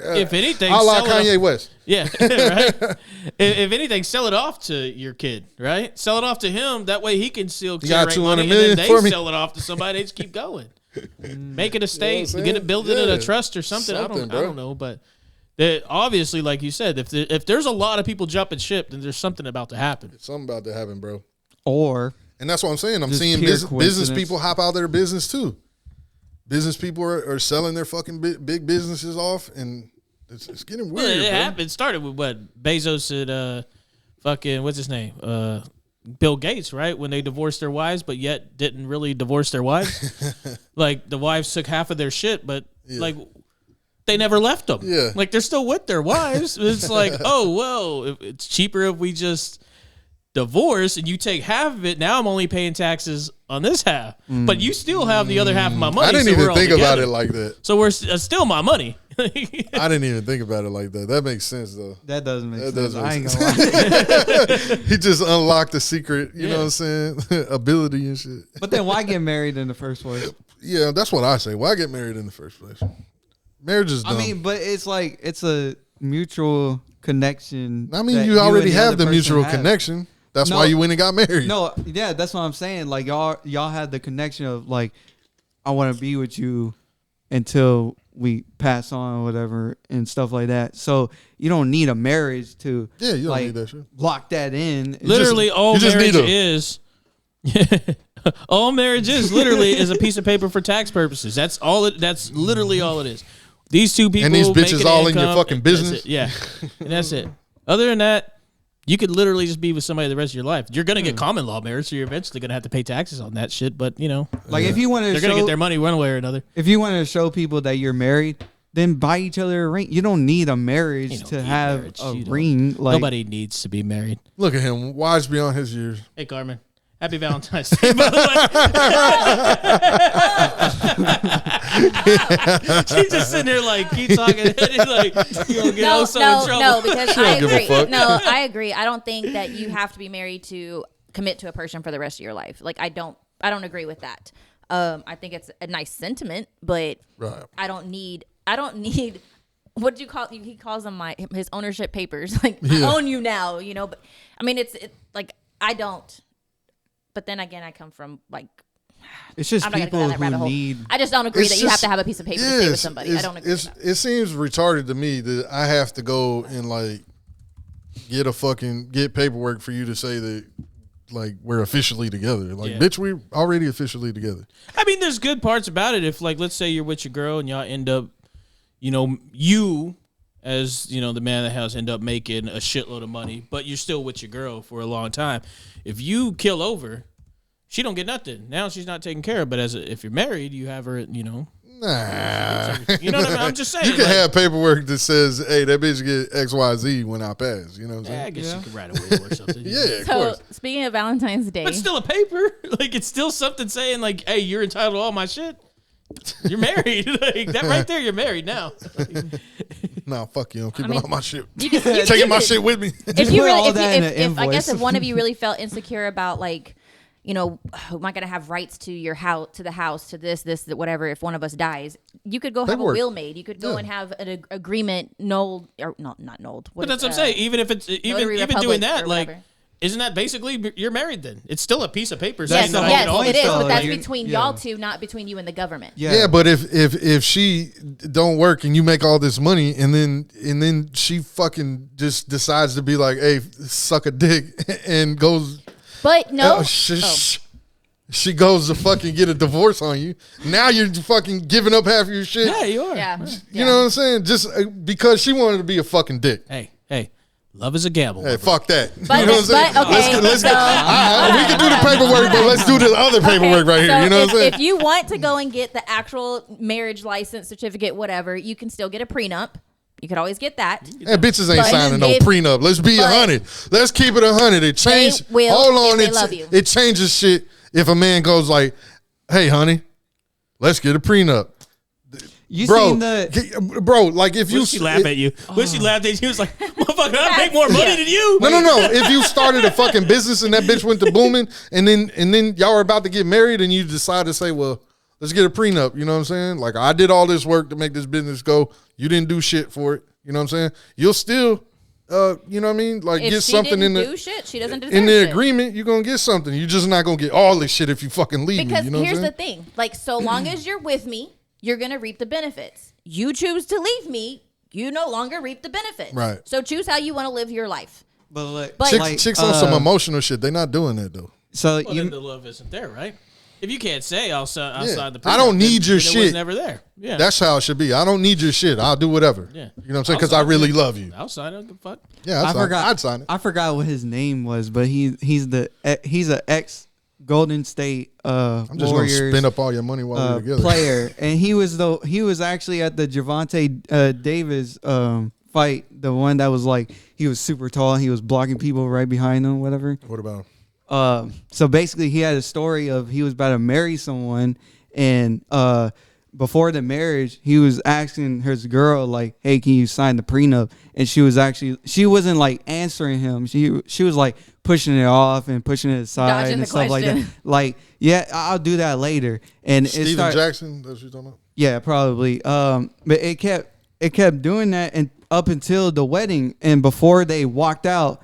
If anything, a la sell it Kanye off- West. Yeah, right. If anything, sell it off to your kid, right? Sell it off to him. That way he can still You got generate 200 money, million and then for they me? sell it off to somebody. They just keep going. Make it a You know state, what I'm get it, saying? build it in a Yeah. trust or something. I Something, don't know, but obviously, like you said, if there's a lot of people jumping ship, then there's something about to happen. Something about to happen, bro. Or And that's what I'm saying. I'm Just seeing pure business coincidence. people hop out of their business too. Business people are selling their fucking big businesses off, and it's getting Well, weird. it bro. happened. It started with what Bezos and fucking what's his name, Bill Gates, right? When they divorced their wives, but yet didn't really divorce their wives. Like the wives took half of their shit, but like they never left them. Yeah. Like they're still with their wives. It's like, oh well, it's cheaper if we just divorce and you take half of it, now I'm only paying taxes on this half, but you still have the other half of my money. I didn't so even we're all think about together. it like that. So we're still my money. I didn't even think about it like that. That makes sense though. That doesn't make That sense. does make I ain't sense. gonna lie. He just unlocked the secret, you Yeah. know what I'm saying? Ability and shit. But then why get married in the first place? Yeah, that's what I say. Why get married in the first place? Marriage is dumb. I mean, but it's like it's a mutual connection. I mean, that you already and have other the person mutual have. connection. That's No. why you went and got married. No, yeah, that's what I'm saying. Like y'all had the connection of like, I want to be with you until we pass on or whatever and stuff like that. So you don't need a marriage to Yeah, you don't like need that shit. lock that in. Literally, all you just marriage need is. All marriage is literally is a piece of paper for tax purposes. That's all. That's literally all it is. These two people And these make bitches an all in your income, fucking and that's business? it. Yeah, and that's it. Other than that, you could literally just be with somebody the rest of your life. You're gonna get common law marriage, so you're eventually gonna have to pay taxes on that shit. But you know, Like if you want to they're gonna show get their money one way or another. if you want to show people that you're married, then buy each other a ring. You don't need a You marriage don't to need have marriage. a You don't. ring. Like Nobody needs to be married. Look at him, wise beyond his years. Hey, Carmen. Happy Valentine's Day, by the way. She's just sitting there like, keep talking. like, you don't get No, so in trouble. no, because I don't give a agree. fuck. No, I agree. I don't think that you have to be married to commit to a person for the rest of your life. Like I don't agree with that. I think it's a nice sentiment, but Right. I don't need what do you call he calls them his ownership papers. Like I own you now, you know, but I mean it's like I don't. But then again, I come from like it's just I'm not gonna go people down that rabbit who hole. need. I just don't agree It's that you have just- to have a piece of paper to stay with somebody. I don't agree with that. It seems retarded to me that I have to go and like get paperwork for you to say that like we're officially together. Like, Yeah. bitch, we're already officially together. I mean, there's good parts about it. If, like, let's say you're with your girl and y'all end up, you as, the man of the house end up making a shitload of money, but you're still with your girl for a long time. If you kill over, she don't get nothing. Now she's not taken care of. But if you're married, you have her, Nah. You know what I mean? I'm just saying. You can like, have paperwork that says, hey, that bitch get XYZ when I pass. You know what I'm yeah, I saying? guess you could write a will or something. Yeah, of So course. speaking of Valentine's Day, But still a paper. Like, it's still something saying, like, hey, you're entitled to all my shit. You're married. Like, that right there, you're married now. Nah, fuck you. I'm keeping all my shit. you can, you Taking my can- shit with me. If you put really, all if, that you, in if, an if I guess invoice. if one of you really felt insecure about like, am I gonna have rights to your house, to the house, to this, whatever? If one of us dies, you could go have Paperwork. a will made. You could go Yeah. and have an agreement nulled or not nulled. But that's what I'm saying. Even if it's even Notary doing Republic that, or like, whatever. isn't that basically you're married then? It's still a piece of paper. Yes, saying that I yes, get all it this is. stuff. But that's Like, between yeah. y'all two, not between you and the government. Yeah, but if she don't work and you make all this money and then she fucking just decides to be like, hey, suck a dick and goes But no, she goes to fucking get a divorce on you. Now you're fucking giving up half of your shit. Yeah, you are. yeah, You know what I'm saying? Just because she wanted to be a fucking dick. Hey, love is a gamble. Hey, fuck that. But, you know what I'm saying? but okay, Let's so, we can do the paperwork, but let's do the other paperwork right here. so You know what I'm saying? if you want to go and get the actual marriage license certificate, whatever, you can still get a prenup. You could always get that. And bitches ain't But signing no if- prenup. Let's be but 100. Let's keep it 100. It changed. They will Hold on, if they love you. it changes shit if a man goes like, "Hey, honey, let's get a prenup." You Bro, seen the bro, like if you When she laughed at you, when she laughed at you, she was like, "Motherfucker, I make more money than you." No. If you started a fucking business and that bitch went to booming, and then y'all were about to get married, and you decide to say, "Well, let's get a prenup." You know what I'm saying? Like, I did all this work to make this business go. You didn't do shit for it. You know what I'm saying? You'll still, you know what I mean? Like, If get she something didn't in do the shit, she doesn't deserve in the shit. agreement. You're gonna get something. You're just not gonna get all this shit if you fucking leave Because me. You know here's what I'm the saying? thing: like, so long as you're with me, you're gonna reap the benefits. You choose to leave me, you no longer reap the benefits. Right. So choose how you want to live your life. but like, But- Chicks on some emotional shit. They're not doing that though. so Well, you then the love isn't there, right? If you can't say outside the I don't prenup, need then your it shit. was never there. Yeah, That's how it should be. I don't need your shit. I'll do whatever. Yeah. You know what I'm saying? Because I Outside, really yeah. love you. outside. I don't give a fuck. Yeah, I'd sign it. I forgot what his name was, but he's an ex Golden State I'm just Warriors gonna spend up all your money while we're together. player, and he was actually at the Javante Davis fight, the one that was like he was super tall and he was blocking people right behind him, whatever. What about him? So basically, he had a story of he was about to marry someone, and before the marriage, he was asking his girl like, "Hey, can you sign the prenup?" And she wasn't like answering him. She was like pushing it off and pushing it aside Dodging and the stuff like that. question. Like, yeah, I'll do that later. And Steven Jackson, that's what you're talking about? yeah, probably. But it kept doing that and up until the wedding, and before they walked out,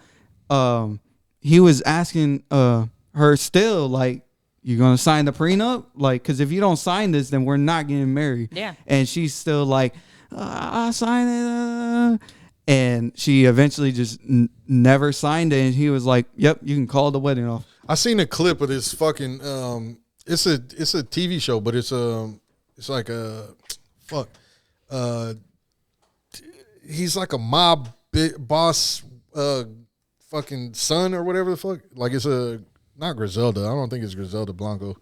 he was asking her still like, "You gonna sign the prenup? Like, because if you don't sign this, then we're not getting married." Yeah. And she's still like, "I'll sign it." And she eventually just never signed it. And he was like, "Yep, you can call the wedding off." I seen a clip of this fucking. It's a TV show, but it's like a fuck. He's like a mob boss, fucking son or whatever the fuck. Like it's not Griselda. I don't think it's Griselda Blanco.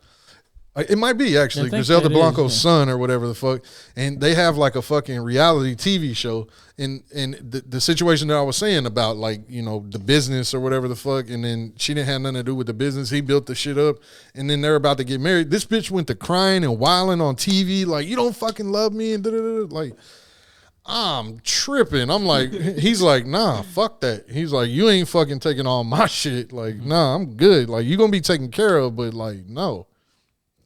It might be actually Griselda Blanco's son or whatever the fuck. And they have like a fucking reality TV show. And the situation that I was saying about like, you know, the business or whatever the fuck. And then she didn't have nothing to do with the business. He built the shit up. And then they're about to get married. This bitch went to crying and wailing on TV. Like, you don't fucking love me. And da-da-da. Like, I'm tripping. I'm like, he's like, nah, fuck that. He's like, you ain't fucking taking all my shit. Like, nah, I'm good. Like, you gonna be taken care of, but like, no.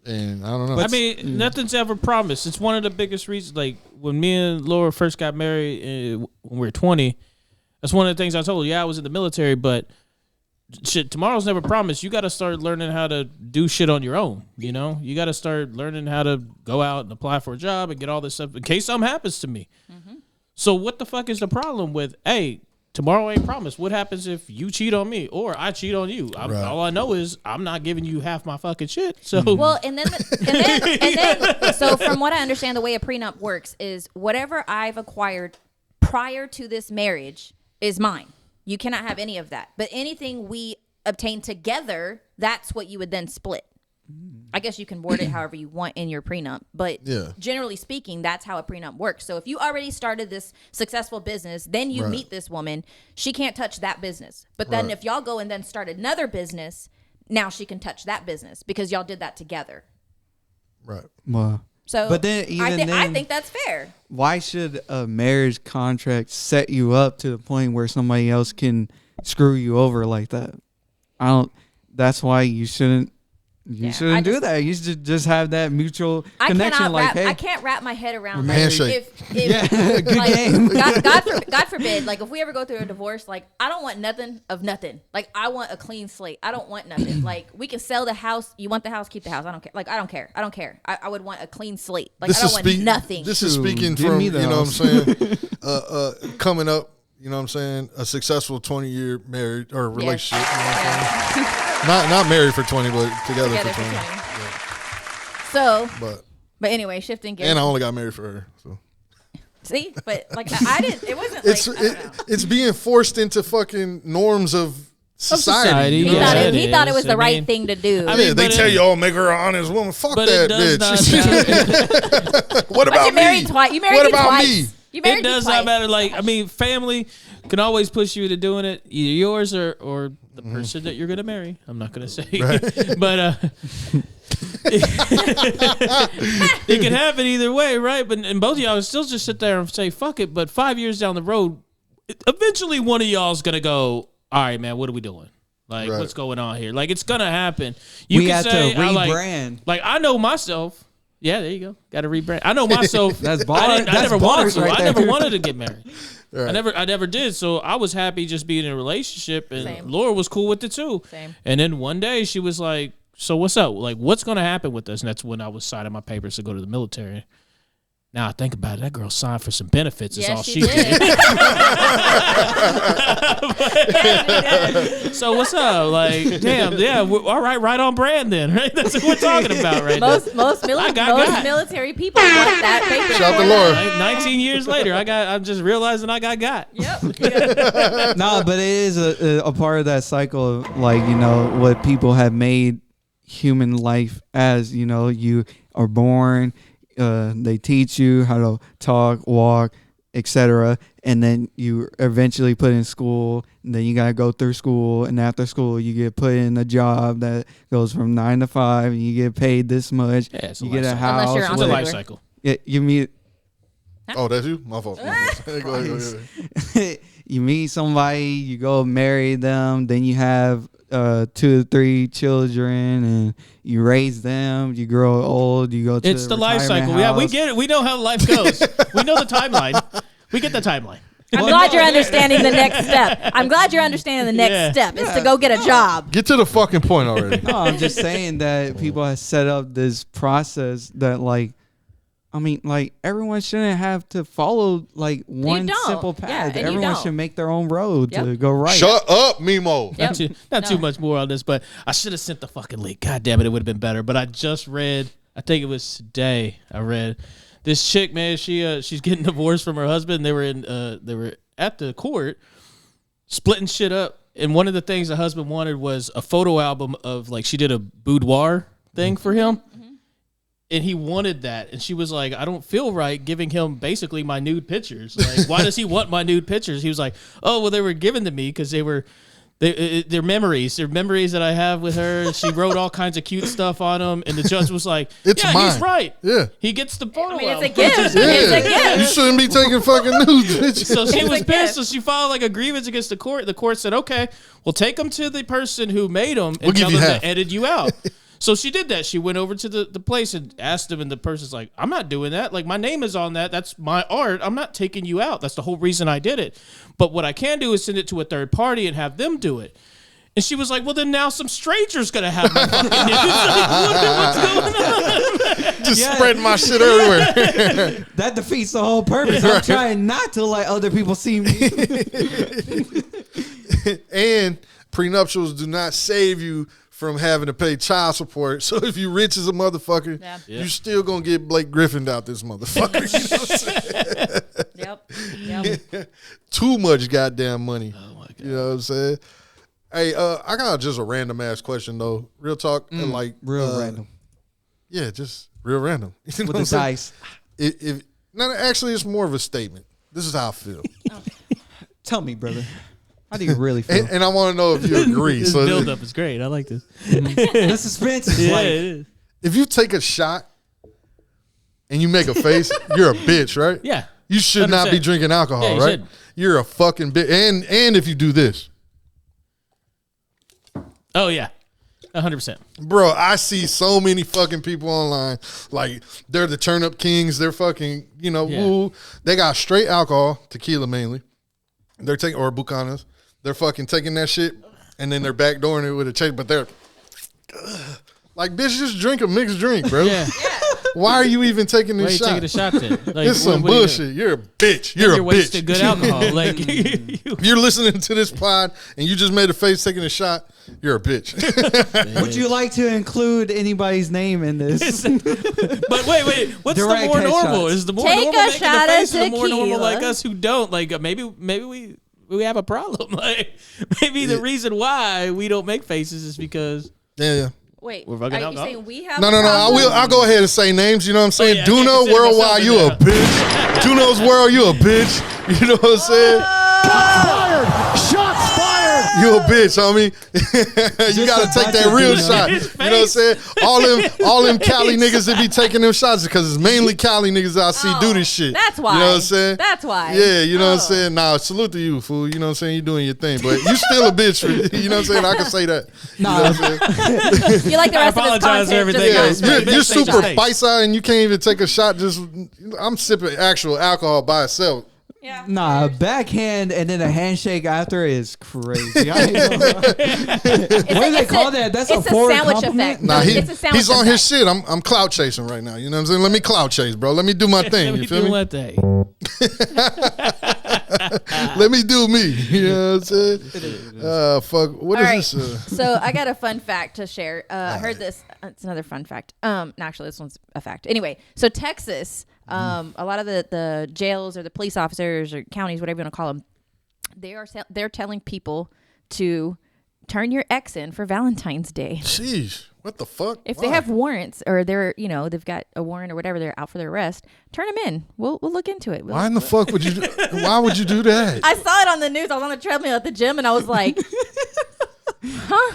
And I don't know. I mean, nothing's ever promised. It's one of the biggest reasons. Like when me and Laura first got married when we were 20, that's one of the things I told her. Yeah, I was in the military, but shit, tomorrow's never promised. You got to start learning how to do shit on your own. You know, you got to start learning how to go out and apply for a job and get all this stuff in case something happens to me. Mm-hmm. So what the fuck is the problem with, hey, tomorrow ain't promised. What happens if you cheat on me or I cheat on you? All I know is I'm not giving you half my fucking shit. So well, and then so from what I understand, the way a prenup works is whatever I've acquired prior to this marriage is mine. You cannot have any of that. But anything we obtain together, that's what you would then split. I guess you can word it however you want in your prenup, but generally speaking, that's how a prenup works. So if you already started this successful business, then you meet this woman, she can't touch that business. But then if y'all go and then start another business, now she can touch that business because y'all did that together. Right. Wow. So but then I think that's fair. Why should a marriage contract set you up to the point where somebody else can screw you over like that? That's why you shouldn't. You shouldn't do that. You should just have that mutual connection. I can't wrap my head around handshake. If good like, game. God forbid, like if we ever go through a divorce, like I don't want nothing of nothing. Like I want a clean slate. I don't want nothing. Like we can sell the house. You want the house, keep the house. I don't care. Like I don't care. I would want a clean slate. Like I don't want nothing. This is speaking from, you know what I'm saying, coming up, you know what I'm saying, a successful 20-year marriage or relationship. You know what I'm saying? Not married for 20, but together for 20. Yeah. So, but anyway, shifting gears. And I only got married for her. So. See, but like I didn't. It wasn't. It's being forced into fucking norms of society. He thought it was the right thing to do. I mean, they tell you, "Oh, make her an honest woman." Fuck that bitch. What about me? You married twice. What about me? It does not matter. Like, I mean, family can always push you into doing it, either yours or the person that you're going to marry. I'm not going to say, but it can happen either way, right? But and both of y'all still just sit there and say, "Fuck it." But 5 years down the road, eventually one of y'all is going to go, "All right, man, what are we doing? Like, what's going on here?" Like, it's going to happen. We have to rebrand. Like, I know myself. Yeah, there you go. Got to rebrand. I know myself. That's bars. I never wanted to. Right I never wanted to get married. Right. I never did. So I was happy just being in a relationship, and Same. Laura was cool with it too. Same. And then one day she was like, "So what's up? Like, what's gonna happen with us?" And that's when I was signing my papers to go to the military. Now I think about it, that girl signed for some benefits. Is all she did. So what's up? Like, damn, yeah, all right on brand then, right? That's what we're talking about, right? Most military people want that paper. Shout out to Laura. 19 years later, I'm just realizing I got. Yep. No, but it is a part of that cycle of, like, you know, what people have made human life as. You know, you are born. They teach you how to talk, walk, etc. And then you eventually put in school, and then you gotta go through school, and after school you get put in a job that goes from 9 to 5, and you get paid this much. Yeah, it's a you life get a cycle. house. Unless you're It's a entrepreneur. life cycle. Yeah, you meet Oh, that's you? My fault. My fault. Go ahead. you meet somebody, you go marry them, then you have 2 to 3 children, and you raise them. You grow old. You go to It's the life cycle. Yeah, we get it. We know how life goes. We know the timeline. We get the timeline. I'm glad you're understanding the next step. I'm glad you're understanding the next step is to go get a job. Get to the fucking point already. No, I'm just saying that people have set up this process that, like, I mean, like, everyone shouldn't have to follow like one don't. simple Yeah, path. and you Everyone don't. should make their own road to Yep. go right. Shut up, Mimo. Yep. Not too much more on this, but I should have sent the fucking link. God damn it, it would have been better. But I just read, I think it was today, I read this chick, man, she's getting divorced from her husband. They were at the court splitting shit up. And one of the things the husband wanted was a photo album of, like, she did a boudoir thing for him. And he wanted that. And she was like, I don't feel right giving him basically my nude pictures. Like, why does he want my nude pictures? He was like, oh, well, they were given to me because they're memories. They're memories that I have with her. She wrote all kinds of cute stuff on them. And the judge was like, It's yeah, mine. he's right. Yeah. He gets the photo I mean, it's album. a gift. It's a Yeah. You gift. shouldn't be taking fucking nude bitches. So she It's was a pissed. gift. So she filed like a grievance against the court. The court said, okay, we'll take them to the person who made them and We'll give tell you them half. to edit you out. So she did that. She went over to the place and asked him, and the person's like, I'm not doing that. Like, my name is on that. That's my art. I'm not taking you out. That's the whole reason I did it. But what I can do is send it to a third party and have them do it. And she was like, well, then now some stranger's going to have my fucking news. Like, what's going on? Just spreading my shit everywhere. That defeats the whole purpose. I'm trying not to let other people see me. And prenuptials do not save you from having to pay child support. So if you rich as a motherfucker, Yeah. you still gonna get Blake Griffin out this motherfucker. You know what I'm saying? Yep. Too much goddamn money. Oh my god. You know what I'm saying? Hey, I got just a random ass question though. Real talk, like Real random. Yeah, just real random. You know With what the I'm saying? dice. If no, actually, it's more of a statement. This is how I feel, Tell me, brother. How do you really feel? and I want to know if you agree. This So, build up is great. I like this. The suspense is Yeah, like, it is. if you take a shot and you make a face, you're a bitch, right? Yeah. You should not be 100%. drinking alcohol, Yeah, you right? shouldn't. You're a fucking bitch. And if you do this, Oh, yeah. 100%. bro, I see so many fucking people online, like they're the turn up kings. They're fucking, Yeah. woo. They got straight alcohol, tequila mainly. They're taking, or bucanas. They're fucking taking that shit and then they're backdooring it with a chase, but they're like, bitch, just drink a mixed drink, bro. Yeah. Why are you even taking Why are this you shot? taking a shot then? Like, It's some what are you bullshit. You're a bitch. doing? You're You're a wasting bitch. good alcohol. Like, If you're listening to this pod and you just made a face taking a shot, you're a bitch. would you like to include anybody's name in this? but wait, what's Direct the more normal? headshots. Is the more Take normal a making shot the of face, or the more normal tequila. like us who don't? Like, maybe we have a problem. Like, maybe the reason why we don't make faces is because Yeah. Wait, We're are fucking you alcohol. saying we have No. a problem? I'll go ahead and say names. You know what I'm saying? yeah, I can't Duno consider Worldwide, myself you in a there. bitch. Duno's World, you a bitch. You know what I'm saying? Shots fired! You a bitch, homie. You gotta a take that bunch of real Duno. shot. You know what I'm saying? All them Cali niggas that be taking them shots because it's mainly Cali niggas I see do this shit. That's why. You know what I'm saying? That's why. Yeah, you know what I'm Oh. saying? Nah, salute to you, fool. You know what I'm saying? You doing your thing, but you still a bitch. You know what I'm saying? I can say that. Nah, You like the I rest of his apologize content. for everything Yeah, else. Just Right. you're Next stage super stage. paisa and you can't even take a shot. Just I'm sipping actual alcohol by itself. yeah. nah, a backhand and then a handshake after is crazy. I ain't gonna lie. What do they call that? That's a it's forward sandwich compliment? effect. Nah, No, he, it's a sandwich he's on his effect. shit. I'm clout chasing right now. You know what I'm saying? Let me clout chase, bro. Let me do my thing. You feel me? Let that. Let me do me. You know what I'm saying? Fuck. What All is right. this? So I got a fun fact to share. I heard this. It's another fun fact. No, actually, this one's a fact. Anyway, so Texas, a lot of the jails or the police officers or counties, whatever you want to call them, they're telling people to turn your ex in for Valentine's Day. Sheesh. What the fuck? If they have warrants or they're, they've got a warrant or whatever, they're out for their arrest, turn them in. We'll look into it. Why in the fuck would you why would you do that? I saw it on the news. I was on the treadmill at the gym and I was like,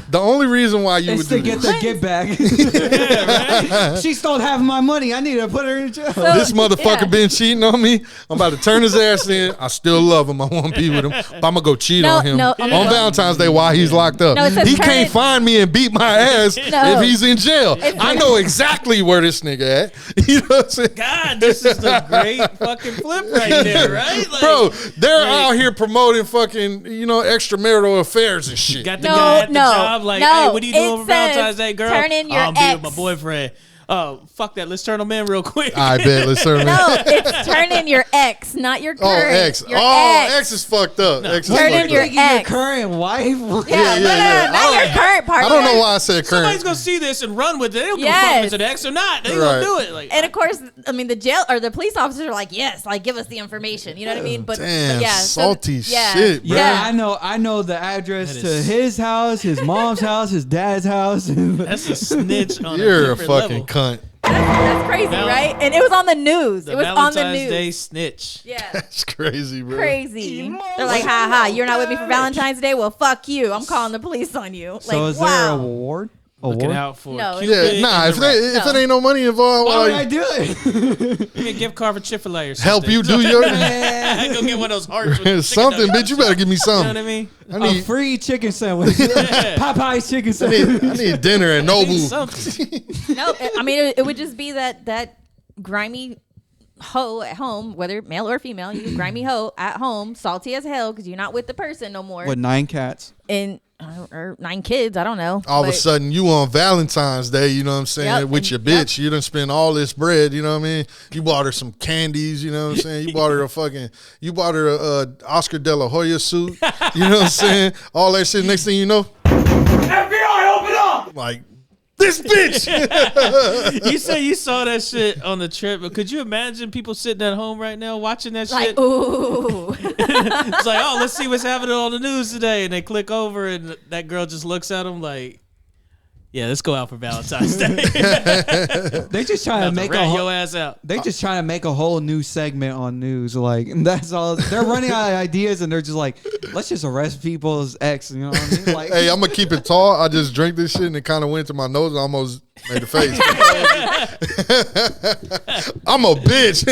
The only reason why you would It's to do get this. the get back. She stole half of my money. I need to put her in jail. This motherfucker been cheating on me. I'm about to turn his ass in. I still love him. I want to be with him. But I'm going to go cheat on him on Valentine's Day while he's locked up. No, it says he turn can't it- find me and beat my ass if he's in jail. I know exactly where this nigga at. You know what I'm saying? God, this is a great fucking flip right there, right? Like, Bro, they're out here promoting fucking, extramarital affairs and shit. got the guy at the job like, hey, what are you doing for it Valentine's says Day, girl? turn in your I'm be with my ex. boyfriend. Oh, fuck that. Let's turn them in real quick. I bet. Let's turn him in. no, it's turn in your ex, not your current. Oh, ex. Your Ex is fucked up. Ex is Turn fucked in your up. Your ex. current wife. Yeah, yeah. not your current partner. I don't know why I said current. Somebody's going to see this and run with it. They don't give a fuck Yes. if it's an ex or not. They Right. going to do it. Like, And of course, I mean, the jail or the police officers are like, yes, like give us the information. You know what I mean? But Damn, yeah, salty shit, bro. Yeah, I know the address That to is- his house, his mom's house, his dad's house. that's a snitch on You're a different fucking level. cunt. That's crazy, Val- right? And it was on the news. The It was on the Valentine's news. Day snitch. Yeah. That's crazy, bro. Crazy. They're like, ha ha, you're not with me for Valentine's Day? Well, fuck you. I'm calling the police on you. So like, is there wow. a reward? Looking out for No, Cupid Yeah, nah. and If the rat. it ain't no money involved, Why why would I do it? Give me a gift card for Chick-fil-A or something. help you do your Go get one of those hearts with the chicken something, nuggets. bitch? You better give me You know what something. I mean? I A need, free chicken sandwich. Popeye's chicken sandwich. I need dinner at Nobu. Something. No, I mean, it would just be that grimy hoe at home, whether male or female, you grimy hoe at home, salty as hell because you're not with the person no more. With 9 cats. And or 9 kids, I don't know. All of a But- sudden, you on Valentine's Day, you know what I'm saying, Yep, with your and- yep. bitch. You done spend all this bread, you know what I mean? You bought her some candies, you know what I'm saying? You bought her a Oscar De La Hoya suit, you know what I'm saying? All that shit. Next thing you know, FBI, open up! Like, this bitch! You say you saw that shit on the trip, but could you imagine people sitting at home right now watching that like, shit? ooh. It's like, oh, let's see what's happening on the news today. And they click over, and that girl just looks at them like, yeah, let's go out for Valentine's Day. They just trying to About to make rat a your whole, ass out. they just trying to make a whole new segment on news. Like, and that's all. They're running out of ideas, and they're just like, let's just arrest people's ex. You know what I mean? Like, Hey, I'm gonna keep it tall. I just drank this shit and it kind of went to my nose and almost made a face. I'm a bitch.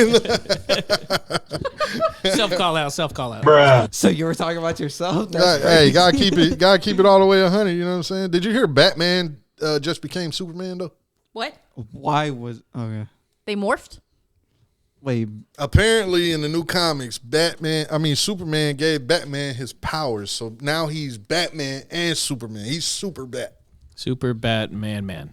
Self call out. so you were talking about yourself? That's Hey, gotta keep it all the way 100. You know what I'm saying? Did you hear Batman just became Superman though? What? Why was okay? They morphed? Wait, Apparently, in the new comics, Superman gave Batman his powers, so now he's Batman and Superman. He's Super Bat. Super Batman man.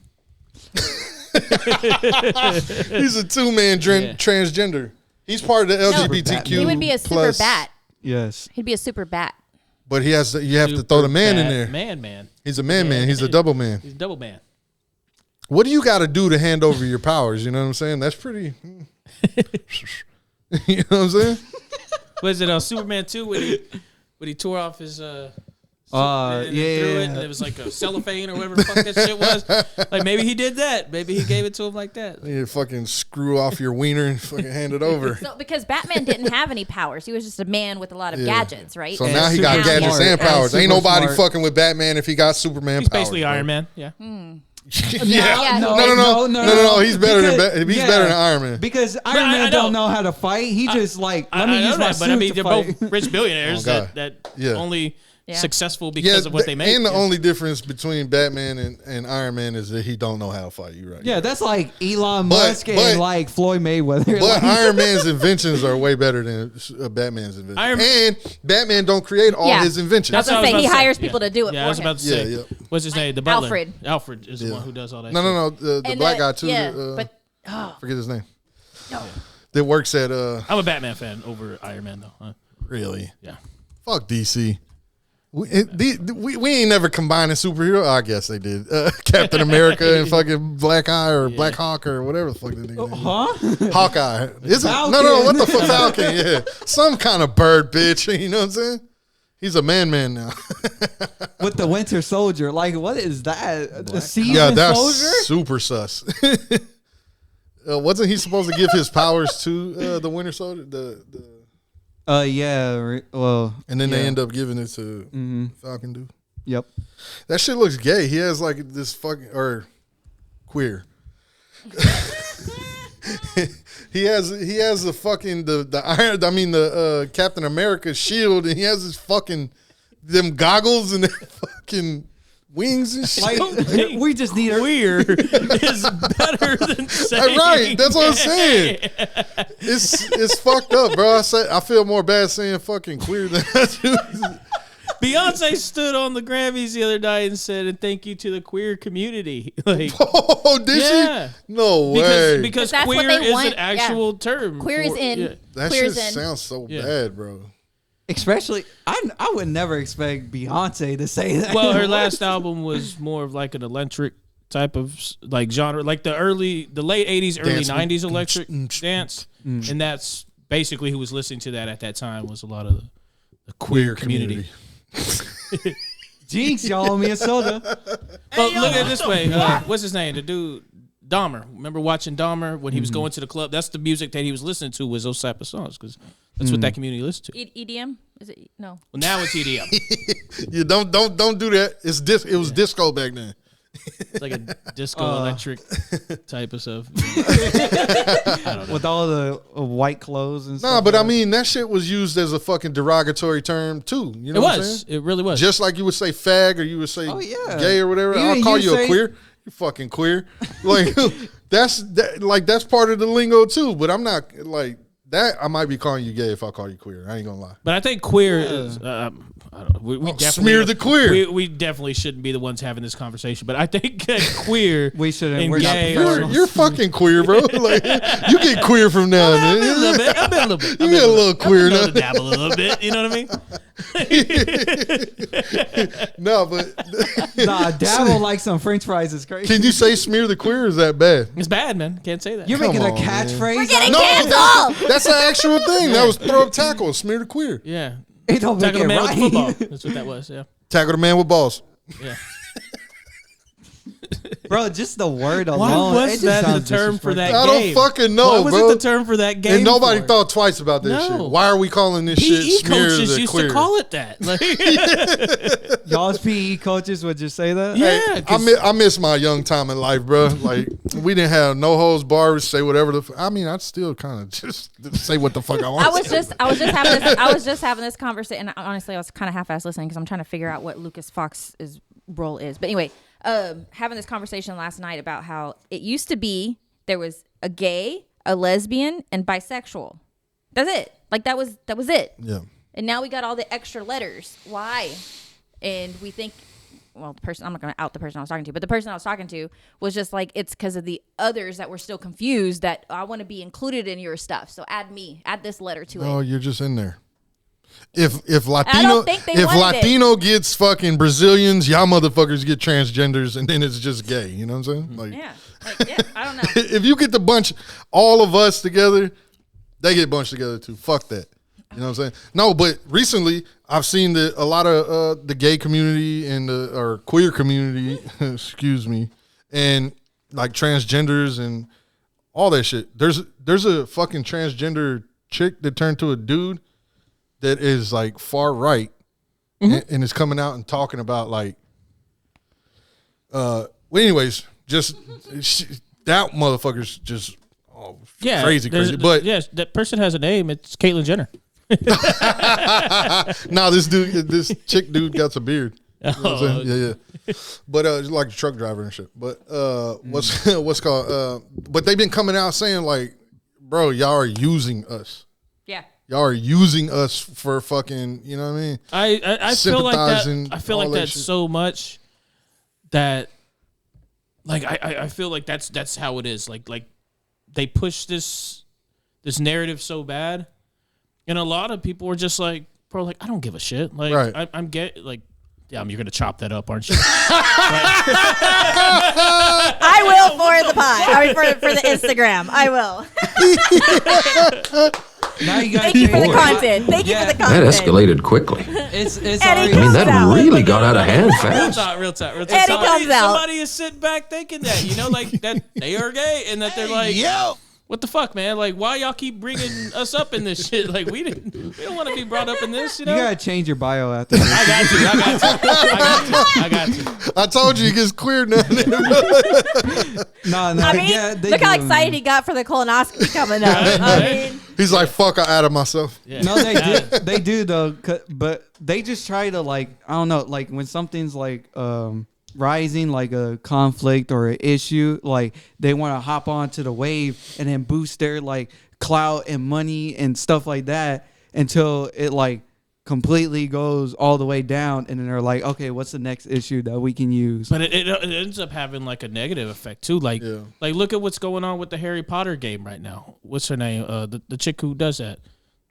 He's a two-man transgender. He's part of the LGBTQ. He would be a super plus, bat. yes. He'd be a super bat. But you have to throw the man in there. Man. He's a man. He's a double man. He's a double man. What do you got to do to hand over your powers? You know what I'm saying? That's pretty. You know what I'm saying? Was it Superman 2 when he tore off his and Yeah. threw it, and it was like a cellophane or whatever the fuck that shit was. Like maybe he did that. Maybe he gave it to him like that. You fucking screw off your wiener and fucking hand it over. So because Batman didn't have any powers, he was just a man with a lot of Yeah. gadgets, right? So now he got super gadgets smart. and powers. And Ain't super nobody smart. fucking with Batman if he got Superman He's powers. basically bro. Iron Man. Yeah. Yeah, No. He's better than Because- better than Iron Man. Because Iron I Man know. don't know how to fight. He just like I let me know use my that, suit but I mean to they're fight. both rich billionaires Oh, God. that Yeah. only Yeah. successful because of what they make. And the Yeah. only difference between Batman and Iron Man is that he don't know how to fight. You right? Yeah, that's like Elon But- Musk but- and like Floyd Mayweather. But Like, Iron Man's inventions are way better than Batman's inventions. Iron- And Batman don't create all Yeah. his inventions. That's what I was saying. He hires people to do it Yeah, for I was him. about to Yeah, say. yeah. What's his name? The butler. Alfred. Alfred is the Yeah. one who does all that. No. shit. The And black guy too. Yeah, that, but forget his name. no. That works at I'm a Batman fan over Iron Man though. Huh? really. Yeah. Fuck DC. We ain't never combined a superhero. I guess they did. Captain America and fucking Black Eye or Black Hawk or whatever the fuck they did. huh? Hawkeye. Is it? Falcon. No. What the fuck? Falcon. Yeah, some kind of bird, bitch. You know what I'm saying? He's a man now. with the Winter Soldier. Like, what is that? The season Yeah, that's soldier? super sus. Wasn't he supposed to give his powers to the Winter Soldier? Well, And then yeah. they end up giving it to Falcon dude. Yep. That shit looks gay. He has like this fucking or queer. he has the fucking the iron. I mean the Captain America shield, and he has his fucking them goggles and the fucking wings and shit. Like, we just need Queer is better than saying Right, that's what I'm saying. gay. It's fucked up, bro. I feel more bad saying fucking queer than I do. Beyonce stood on the Grammys the other night and said, "And thank you to the queer community." Like, Oh, did yeah. she? No way. because But that's what queer they is want, an actual term. Queer is in. Yeah. That Queer shit is in. sounds so Yeah. bad, bro. Especially, I would never expect Beyonce to say that. Well, her last album was more of like an electric type of like genre, like the late '80s, early Dance. '90s electric dance, and that's basically who was listening to that at that time was a lot of the queer community. Jinx, y'all owe me a soda. Well, look at it this way. What's his name? The dude Dahmer. Remember watching Dahmer when he was going to the club? That's the music that he was listening to was those type of songs because that's what that community listened to. EDM? Is it? No. Well, now it's EDM. You don't do that. It was disco back then. It's like a disco electric type of stuff. With all the white clothes and stuff. Nah, but I mean that shit was used as a fucking derogatory term too. You know It what I'm was. saying? It really was. Just like you would say fag or you would say yeah. gay or whatever. Even I'll call you you a say- queer. You fucking queer. Like that's part of the lingo too. But I'm not like that. I might be calling you gay if I call you queer. I ain't gonna lie. But I think queer is. I don't know. We definitely smear the queer. We definitely shouldn't be the ones having this conversation. But I think that queer. We shouldn't. and We're not gay professionals. You're fucking queer, bro. Like you get queer from now and I've been a little then. bit. I've been a little bit. You get a little queer now. to dabble a little bit. You know what I mean? No, but Nah, dabble like some French fries is crazy. can you say smear the queer? Or is that bad? It's bad, man. Can't say that. You're Come making a on, man. catchphrase. We're getting No, canceled. that's an actual thing. That was throw up tackle, smear the queer. Yeah. It don't make Tackle it the man right. with football. That's what that was. Yeah. Tackle the man with balls. Yeah. Bro, just the word alone. Why it was just that the sounds term for that I game? don't fucking know, Why was bro. it the term for that game? And nobody for? thought twice about this No. shit. Why are we calling this PE shit smear coaches the used queer? to call it that. Like, Y'all's PE coaches would just say that? yeah. I miss my young time in life, bro. Like we didn't have no holds bars, say whatever the. I mean, I'd still kind of just say what the fuck I want. I was just having this conversation. And honestly, I was kind of half-ass listening because I'm trying to figure out what Lucas Fox's role is. But anyway, having this conversation last night about how it used to be there was a gay, a lesbian, and bisexual. That's it. Like that was it. Yeah. And now we got all the extra letters. Why? And we think, well, the person, I'm not going to out the person I was talking to, but the person I was talking to was just like, it's because of the others that were still confused that I want to be included in your stuff. So add this letter to Oh, it. you're just in there. If Latino I don't think they if wanted Latino gets fucking Brazilians, y'all motherfuckers get transgenders, and then it's just gay. You know what I'm saying? Like, Yeah. I don't know. if you get the bunch, all of us together, they get bunched together too. Fuck that. You know what I'm saying? No, but recently I've seen that a lot of the gay community and or queer community, excuse me, and like transgenders and all that shit. There's a fucking transgender chick that turned to a dude that is like far right and is coming out and talking about like well anyways, just that motherfucker's just crazy. But yes, that person has a name. It's Caitlyn Jenner. nah, this chick dude got a beard. You know what I'm saying? Yeah. But it's like a truck driver and shit. But what's called but they've been coming out saying like, bro, y'all are using us. Yeah. Y'all are using us for fucking, you know what I mean? I feel like that. Sympathizing, I feel all like that that's shit. so much that, like, I feel like that's how it is. Like they push this narrative so bad, and a lot of people are just like, bro, like I don't give a shit. Like Right. I'm like. Yeah, you're gonna chop that up, aren't you? I will for the pie. I mean, for the Instagram. I will. Now you got Thank you for the content. Thank you for the That content. escalated quickly. It's Eddie already, I mean, that Comes out. really got out of hand Real fast. talk, real talk, real talk. Eddie comes out. Somebody is sitting back thinking that, like that they are gay and that they're like, what the fuck, man? Like, why y'all keep bringing us up in this shit? Like, we don't want to be brought up in this, you gotta change your bio after I this. got to. I told you he gets queer now. No, I mean, yeah, they look how do. excited he got for the colonoscopy coming up. I mean, He's like, fuck, I added myself. Yeah. No, they do. They do though, but they just try to like I don't know, like when something's like rising, like a conflict or an issue, like they want to hop onto the wave and then boost their like clout and money and stuff like that until it like completely goes all the way down, and then they're like, okay, what's the next issue that we can use? But it ends up having like a negative effect too. Like, like look at what's going on with the Harry Potter game right now. What's her name? The chick who does that.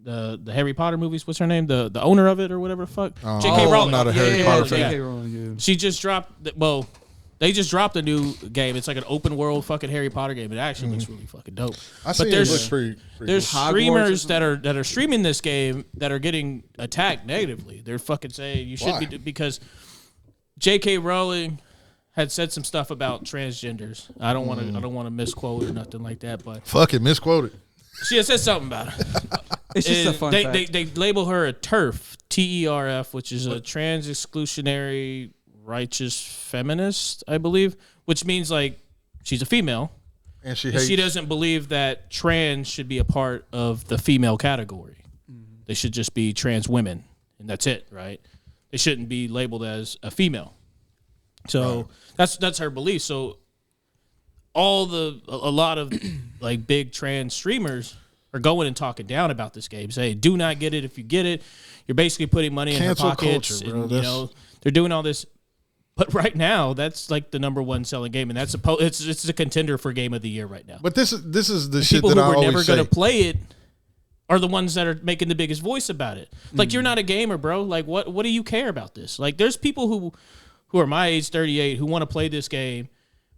The Harry Potter movies. What's her name? The owner of it or whatever the fuck. J.K. Rowling. I'm not a Harry Potter fan. J.K. Rowling, She just dropped. Well, they just dropped a new game. It's like an open world fucking Harry Potter game. It actually looks really fucking dope. I see But it looks pretty there's cool. streamers that are streaming this game that are getting attacked negatively. They're fucking saying you should Why? be because J.K. Rowling had said some stuff about transgenders. I don't want to misquote or nothing like that, but Fuck it, misquoted. she had said something about it. It's just a And fun they, fact. they label her a TERF, TERF, which is a trans exclusionary righteous feminist, I believe, which means like she's a female. And she And hates. she doesn't believe that trans should be a part of the female category. They should just be trans women, and that's it, right? They shouldn't be labeled as a female. So that's her belief. So a lot of like big trans streamers are going and talking down about this game, saying, "Do not get it. If you get it, you're basically putting money in Cancel her pockets." culture, bro. And, they're doing all this. But right now, that's like the number one selling game, and that's it's a contender for Game of the Year right now. But this is the shit People that who I were never always going say. to play it are the ones that are making the biggest voice about it. Like, you're not a gamer, bro. Like, what do you care about this? Like, there's people who are my age, 38, who want to play this game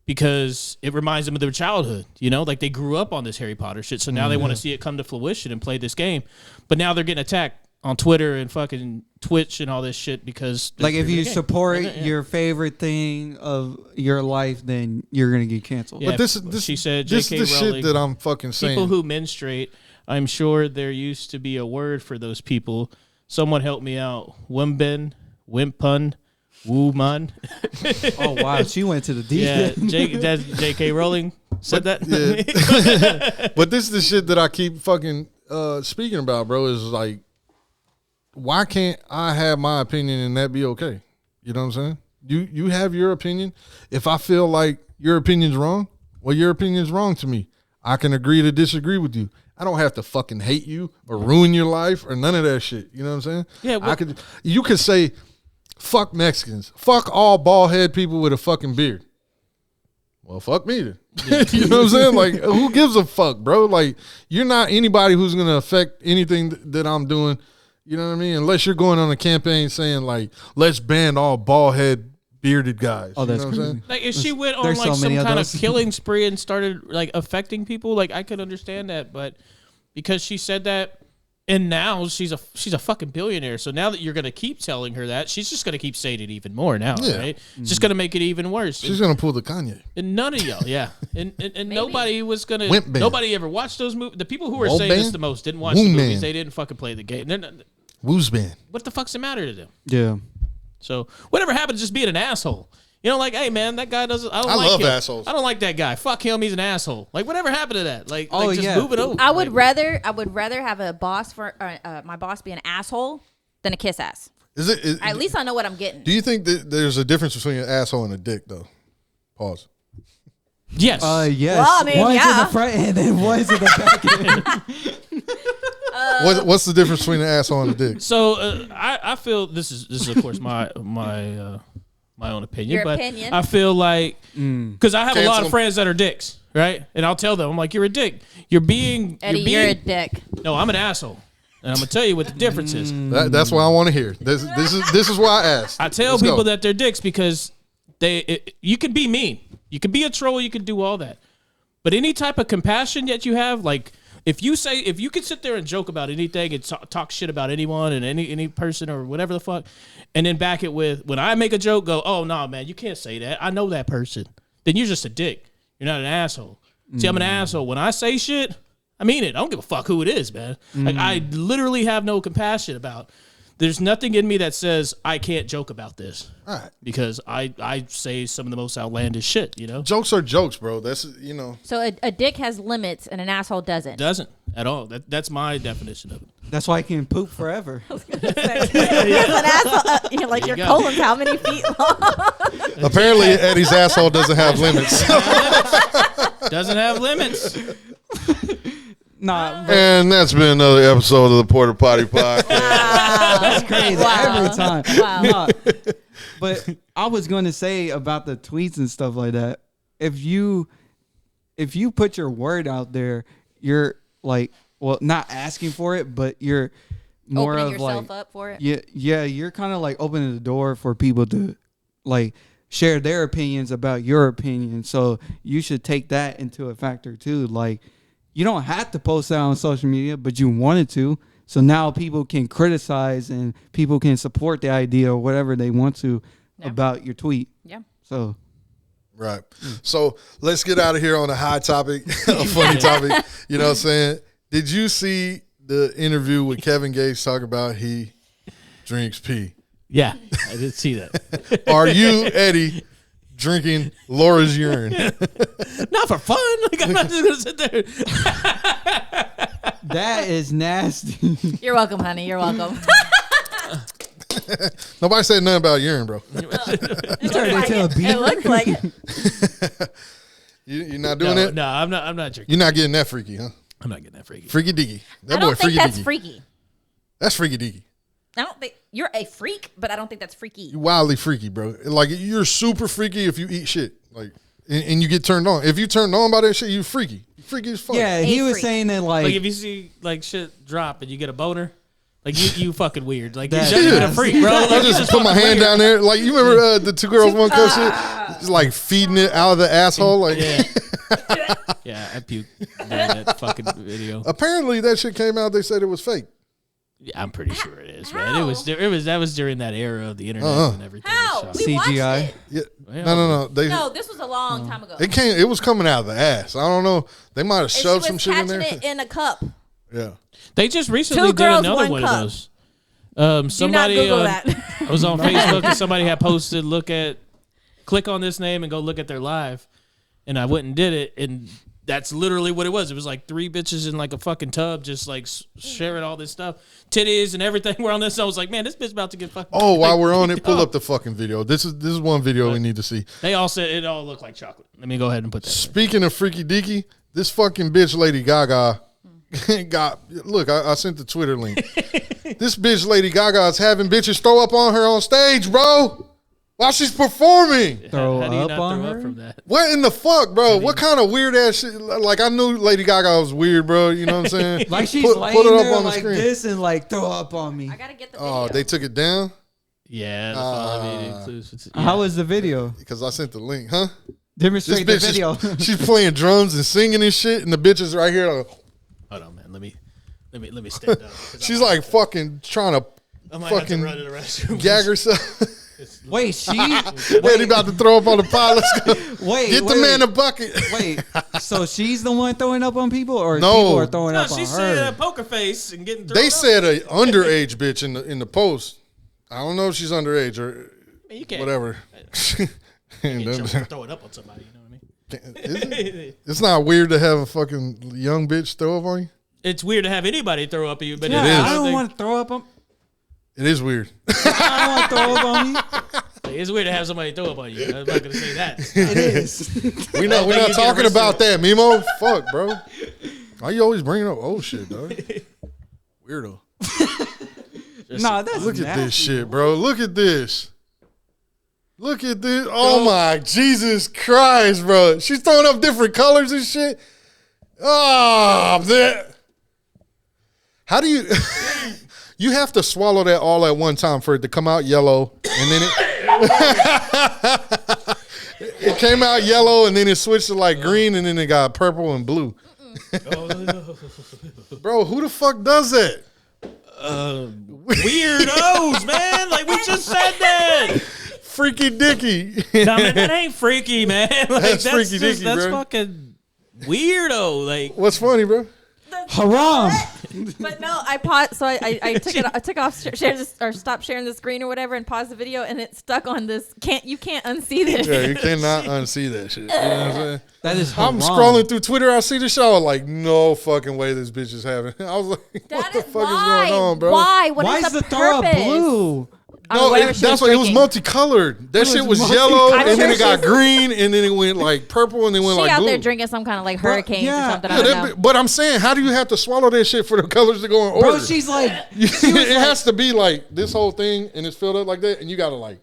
because it reminds them of their childhood. Like they grew up on this Harry Potter shit, so now they want to see it come to fruition and play this game. But now they're getting attacked on Twitter and fucking Twitch and all this shit because Like if you Yeah. support Yeah. your favorite thing of your life, then you're gonna get canceled. Yeah, But this she said this is J.K. the Rowling, shit that I'm fucking saying. people who menstruate, I'm sure there used to be a word for those people. Someone help me out. Wimben, Wimpun, Wooman. Oh wow, she went to the deep Yeah, end. that's J.K. Rowling said that. Yeah. But this is the shit that I keep fucking speaking about, bro. Is like, why can't I have my opinion and that be okay? You know what I'm saying? You have your opinion. If I feel like your opinion's wrong, well, your opinion's wrong to me. I can agree to disagree with you. I don't have to fucking hate you or ruin your life or none of that shit. You know what I'm saying? Yeah, well- You could say, fuck Mexicans. Fuck all bald head people with a fucking beard. Well, fuck me then. You know what I'm saying? Like, who gives a fuck, bro? Like, you're not anybody who's going to affect anything that I'm doing. You know what I mean? Unless you're going on a campaign saying, like, let's ban all bald head bearded guys. Oh, that's you know what I'm crazy. saying? Like if she went on There's like so some many of kind of those. killing spree and started like affecting people, like I could understand that, but because she said that, and now she's a fucking billionaire. So now that you're gonna keep telling her that, she's just gonna keep saying it even more now, Yeah. right? It's just gonna make it even worse. She's going to pull the Kanye. And none of y'all, yeah, and nobody was gonna. Wimp band. Nobody ever watched those movies. The people who were Wall saying this band? the most didn't watch Woo the movies. man. They didn't fucking play the game. They're not, Woo's band. what the fuck's the matter to them? Yeah. So whatever happened to just being an asshole? Like, hey man, that guy doesn't. I don't I like love him. assholes. I don't like that guy. Fuck him. He's an asshole. Like, whatever happened to that? Like, Oh, just yeah. move it over. I would Like, rather have a boss for my boss be an asshole than a kiss ass. At least I know what I'm getting. Do you think that there's a difference between an asshole and a dick, though? Pause. yes. Yes. Well, I mean, one's in yeah. the front end and one's in the back end. What's the difference between an asshole and a dick? So I feel this is of course my own opinion, Your but opinion. I feel like because I have a lot Cancel. of friends that are dicks, right? And I'll tell them, I'm like, you're a dick. You're being Eddie, you're a dick. No, I'm an asshole, and I'm gonna tell you what the difference is. That's what I want to hear. This is why I asked. I tell Let's people go. that they're dicks because you can be mean, you can be a troll, you can do all that, but any type of compassion that you have, like If you could sit there and joke about anything and talk shit about anyone and any person or whatever the fuck, and then back it with, when I make a joke, go, oh, no, man, you can't say that. I know that person. Then you're just a dick. You're not an asshole. See, I'm an asshole. When I say shit, I mean it. I don't give a fuck who it is, man. Like, I literally have no compassion about. There's nothing in me that says I can't joke about this. All right. Because I say some of the most outlandish shit, you know? Jokes are jokes, bro. That's, you know. So a dick has limits and an asshole doesn't. Doesn't at all. That's my definition of it. That's why I can poop forever. Because an asshole, like your colon's how many feet long? Apparently, Eddie's asshole doesn't have limits. Doesn't have limits. Nah, And that's been another episode of the Porta Poddy podcast. that's crazy Wow. every time. Wow. Nah, but I was going to say about the tweets and stuff like that. If you put your word out there, you're like, well, not asking for it, but you're more Opening of yourself like, up for it. yeah, you're kind of like opening the door for people to like share their opinions about your opinion. So you should take that into a factor too. Like, you don't have to post that on social media, but you wanted to. So now people can criticize and people can support the idea or whatever they want to about your tweet. Yeah. So Right. So let's get out of here on a high topic, a funny topic. You know what I'm saying? Did you see the interview with Kevin Gates talking about he drinks pee? Yeah, I did see that. Are you, Eddie, drinking Laura's urine? Not for fun. Like, I'm not just gonna sit there. that is nasty. You're welcome, honey. You're welcome. Nobody said nothing about urine, bro. You turned into a It beaver. looks like it. You're not doing it? No, I'm not. I'm not drinking. You're not getting that freaky, huh? I'm not getting that freaky. Freaky deaky. That I boy don't think freaky that's deaky. freaky. That's freaky deaky. I don't think you're a freak, but I don't think that's freaky. You wildly freaky, bro. Like, you're super freaky if you eat shit. Like, and you get turned on. If you turned on by that shit, you freaky. You freaky as fuck. Yeah, he A was freak. saying that Like like if you see like shit drop and you get a boner, like you fucking weird. Like That- you're not even Yeah. a freak, bro. Like, I you just put my fucking hand weird. down there. Like, you remember the Two Girls, One Cup shit? Just like feeding it out of the asshole. Like, Yeah. Yeah, I puked during that fucking video. apparently that shit came out. They said it was fake. Yeah, I'm pretty sure it is, man. How? That was during that era of the internet and everything. How? was We shot. watched CGI. it. Yeah. Well, No. They No, this was a long time ago. it was coming out of the ass. I don't know. They might have And she shoved was some shit in catching there. it in a cup. Yeah. They just recently Two did girls, another one one cup. of those. Somebody Do not Google on, that. I was on Facebook and somebody had posted, click on this name and go look at their live, and I went and did it, and that's literally what it was. It was like three bitches in like a fucking tub, just like sharing all this stuff, titties and everything were on this. I was like, man, this bitch about to get fucking. Oh, while we're on it, beat pull up the fucking video. This is one video we need to see. They all said it all looked like chocolate. Let me go ahead and put that. Speaking of freaky deaky, this fucking bitch Lady Gaga look, I sent the Twitter link. This bitch Lady Gaga is having bitches throw up on her on stage, bro, while she's performing. Throw How do you up not on throw her? up from that? What in the fuck, bro? What kind of weird ass shit? Like, I knew Lady Gaga was weird, bro. You know what I'm saying? Like she's put laying it up there on the like screen. this and like throw up on me. I gotta get the video. Oh, they took it down Yeah, I mean, it includes. How was the video? because I sent the link, huh? This Demonstrate the bitch video. is, she's playing drums and singing and shit, and the bitch is right here. Like, Hold on, man. Let me stand up. 'Cause she's like fucking trying to I might have to fucking run to the restroom. gag herself. Wait, she Eddie about to throw up on the pile. Let's go. wait. Get the man a bucket. Wait, so she's the one throwing up on people, or No. people are throwing No, up on she her? said poker face and getting. They thrown said a underage bitch in the post. I don't know if she's underage or up. You can't. whatever. You can't throw it up on somebody. You know what I mean? Is it? It's not weird to have a fucking young bitch throw up on you. It's weird to have anybody throw up at you, but Yeah, is. I don't want to throw up on. It is weird. I don't want to throw up on me. It's weird to have somebody throw up on you. I'm not gonna say that. It is. We're not you get talking arrested. about that, Mimo. Fuck, bro. Why you always bringing up old shit, dog? Weirdo. Nah, that's Look at nasty. this shit, bro. Look at this. Look at this. Oh my Jesus Christ, bro. She's throwing up different colors and shit. Oh, that. How do you? You have to swallow that all at one time for it to come out yellow, and then it came out yellow, and then it switched to like green, and then it got purple and blue. Bro, who the fuck does that? Weirdos, man. Like we just said that. Freaky Dicky. No, man, that ain't freaky, man. Like, That's freaky dicky, that's bro. fucking weirdo. Like, What's funny, bro? Haram. But no, I paused. So I took it. I took off, stopped sharing the screen or whatever, and paused the video, and it stuck on this. You can't unsee this. Yeah, you cannot unsee that shit. You know what I'm saying? That is I'm haram. scrolling through Twitter. I see the show. I'm like, no fucking way this bitch is having. I was like, what That the is fuck why. is going on, bro? Why? What Why is is the the throw purpose? blue? No, whatever she that's was why it was drinking. multicolored. That shit was multicolored. yellow, I'm and then sure it got she's- green, and then it went like purple, and then went She like out blue. there drinking some kind of like hurricanes yeah. or something. Yeah, I don't that know. but I'm saying, how do you have to swallow that shit for the colors to go in order? Bro, she's like, it has to be like this whole thing, and it's filled up like that, and you gotta like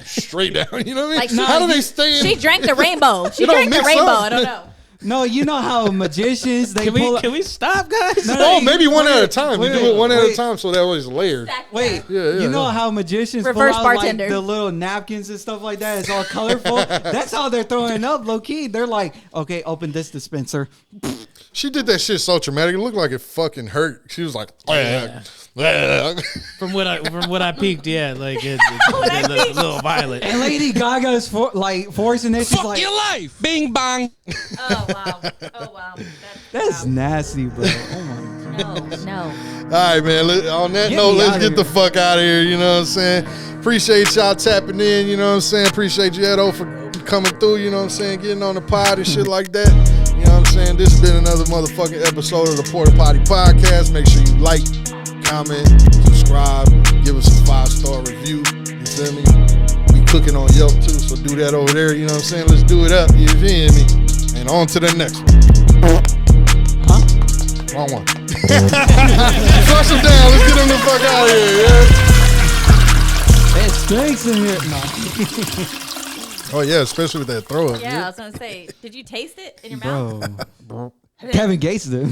straight down. You know what I mean? Like, how do they stay in? She drank the rainbow. She It don't drank the mix rainbow. up. I don't know. no, you know how magicians they pull. can we stop, guys? Oh, maybe one at a time. wait, you do it one at a wait. time, so that way it's layered. Wait, Yeah, you know yeah. how magicians Reverse pull out bartender. like the little napkins and stuff like that? It's all colorful. That's how they're throwing up, low key. They're like, okay, open this dispenser. She did that shit so traumatic. It looked like it fucking hurt. She was like, From what I peeked, yeah, like it's a little violent. And Lady Gaga's forcing it. She's like, life. Bing bong. Oh wow. Oh wow. that's nasty, bro. Oh my god. No. All right, man. On that Get note, me let's outta get the here. fuck out of here. You know what I'm saying? Appreciate y'all tapping in. You know what I'm saying? Appreciate you, Edo, for coming through. You know what I'm saying? Getting on the pod and shit like that. You know what I'm saying? This has been another motherfucking episode of the Porta Poddy podcast. Make sure you like, comment, subscribe, give us a 5-star review. You feel me? We cooking on Yelp too, so do that over there. You know what I'm saying? Let's do it up. You feel me? And on to the next one. Wrong one. Flush them down. Let's get them the fuck out of here. Yeah? It stinks in here. No. Oh yeah, especially with that throw up. Yeah, I was gonna say. Did you taste it in your mouth? Bro. Kevin Gates did.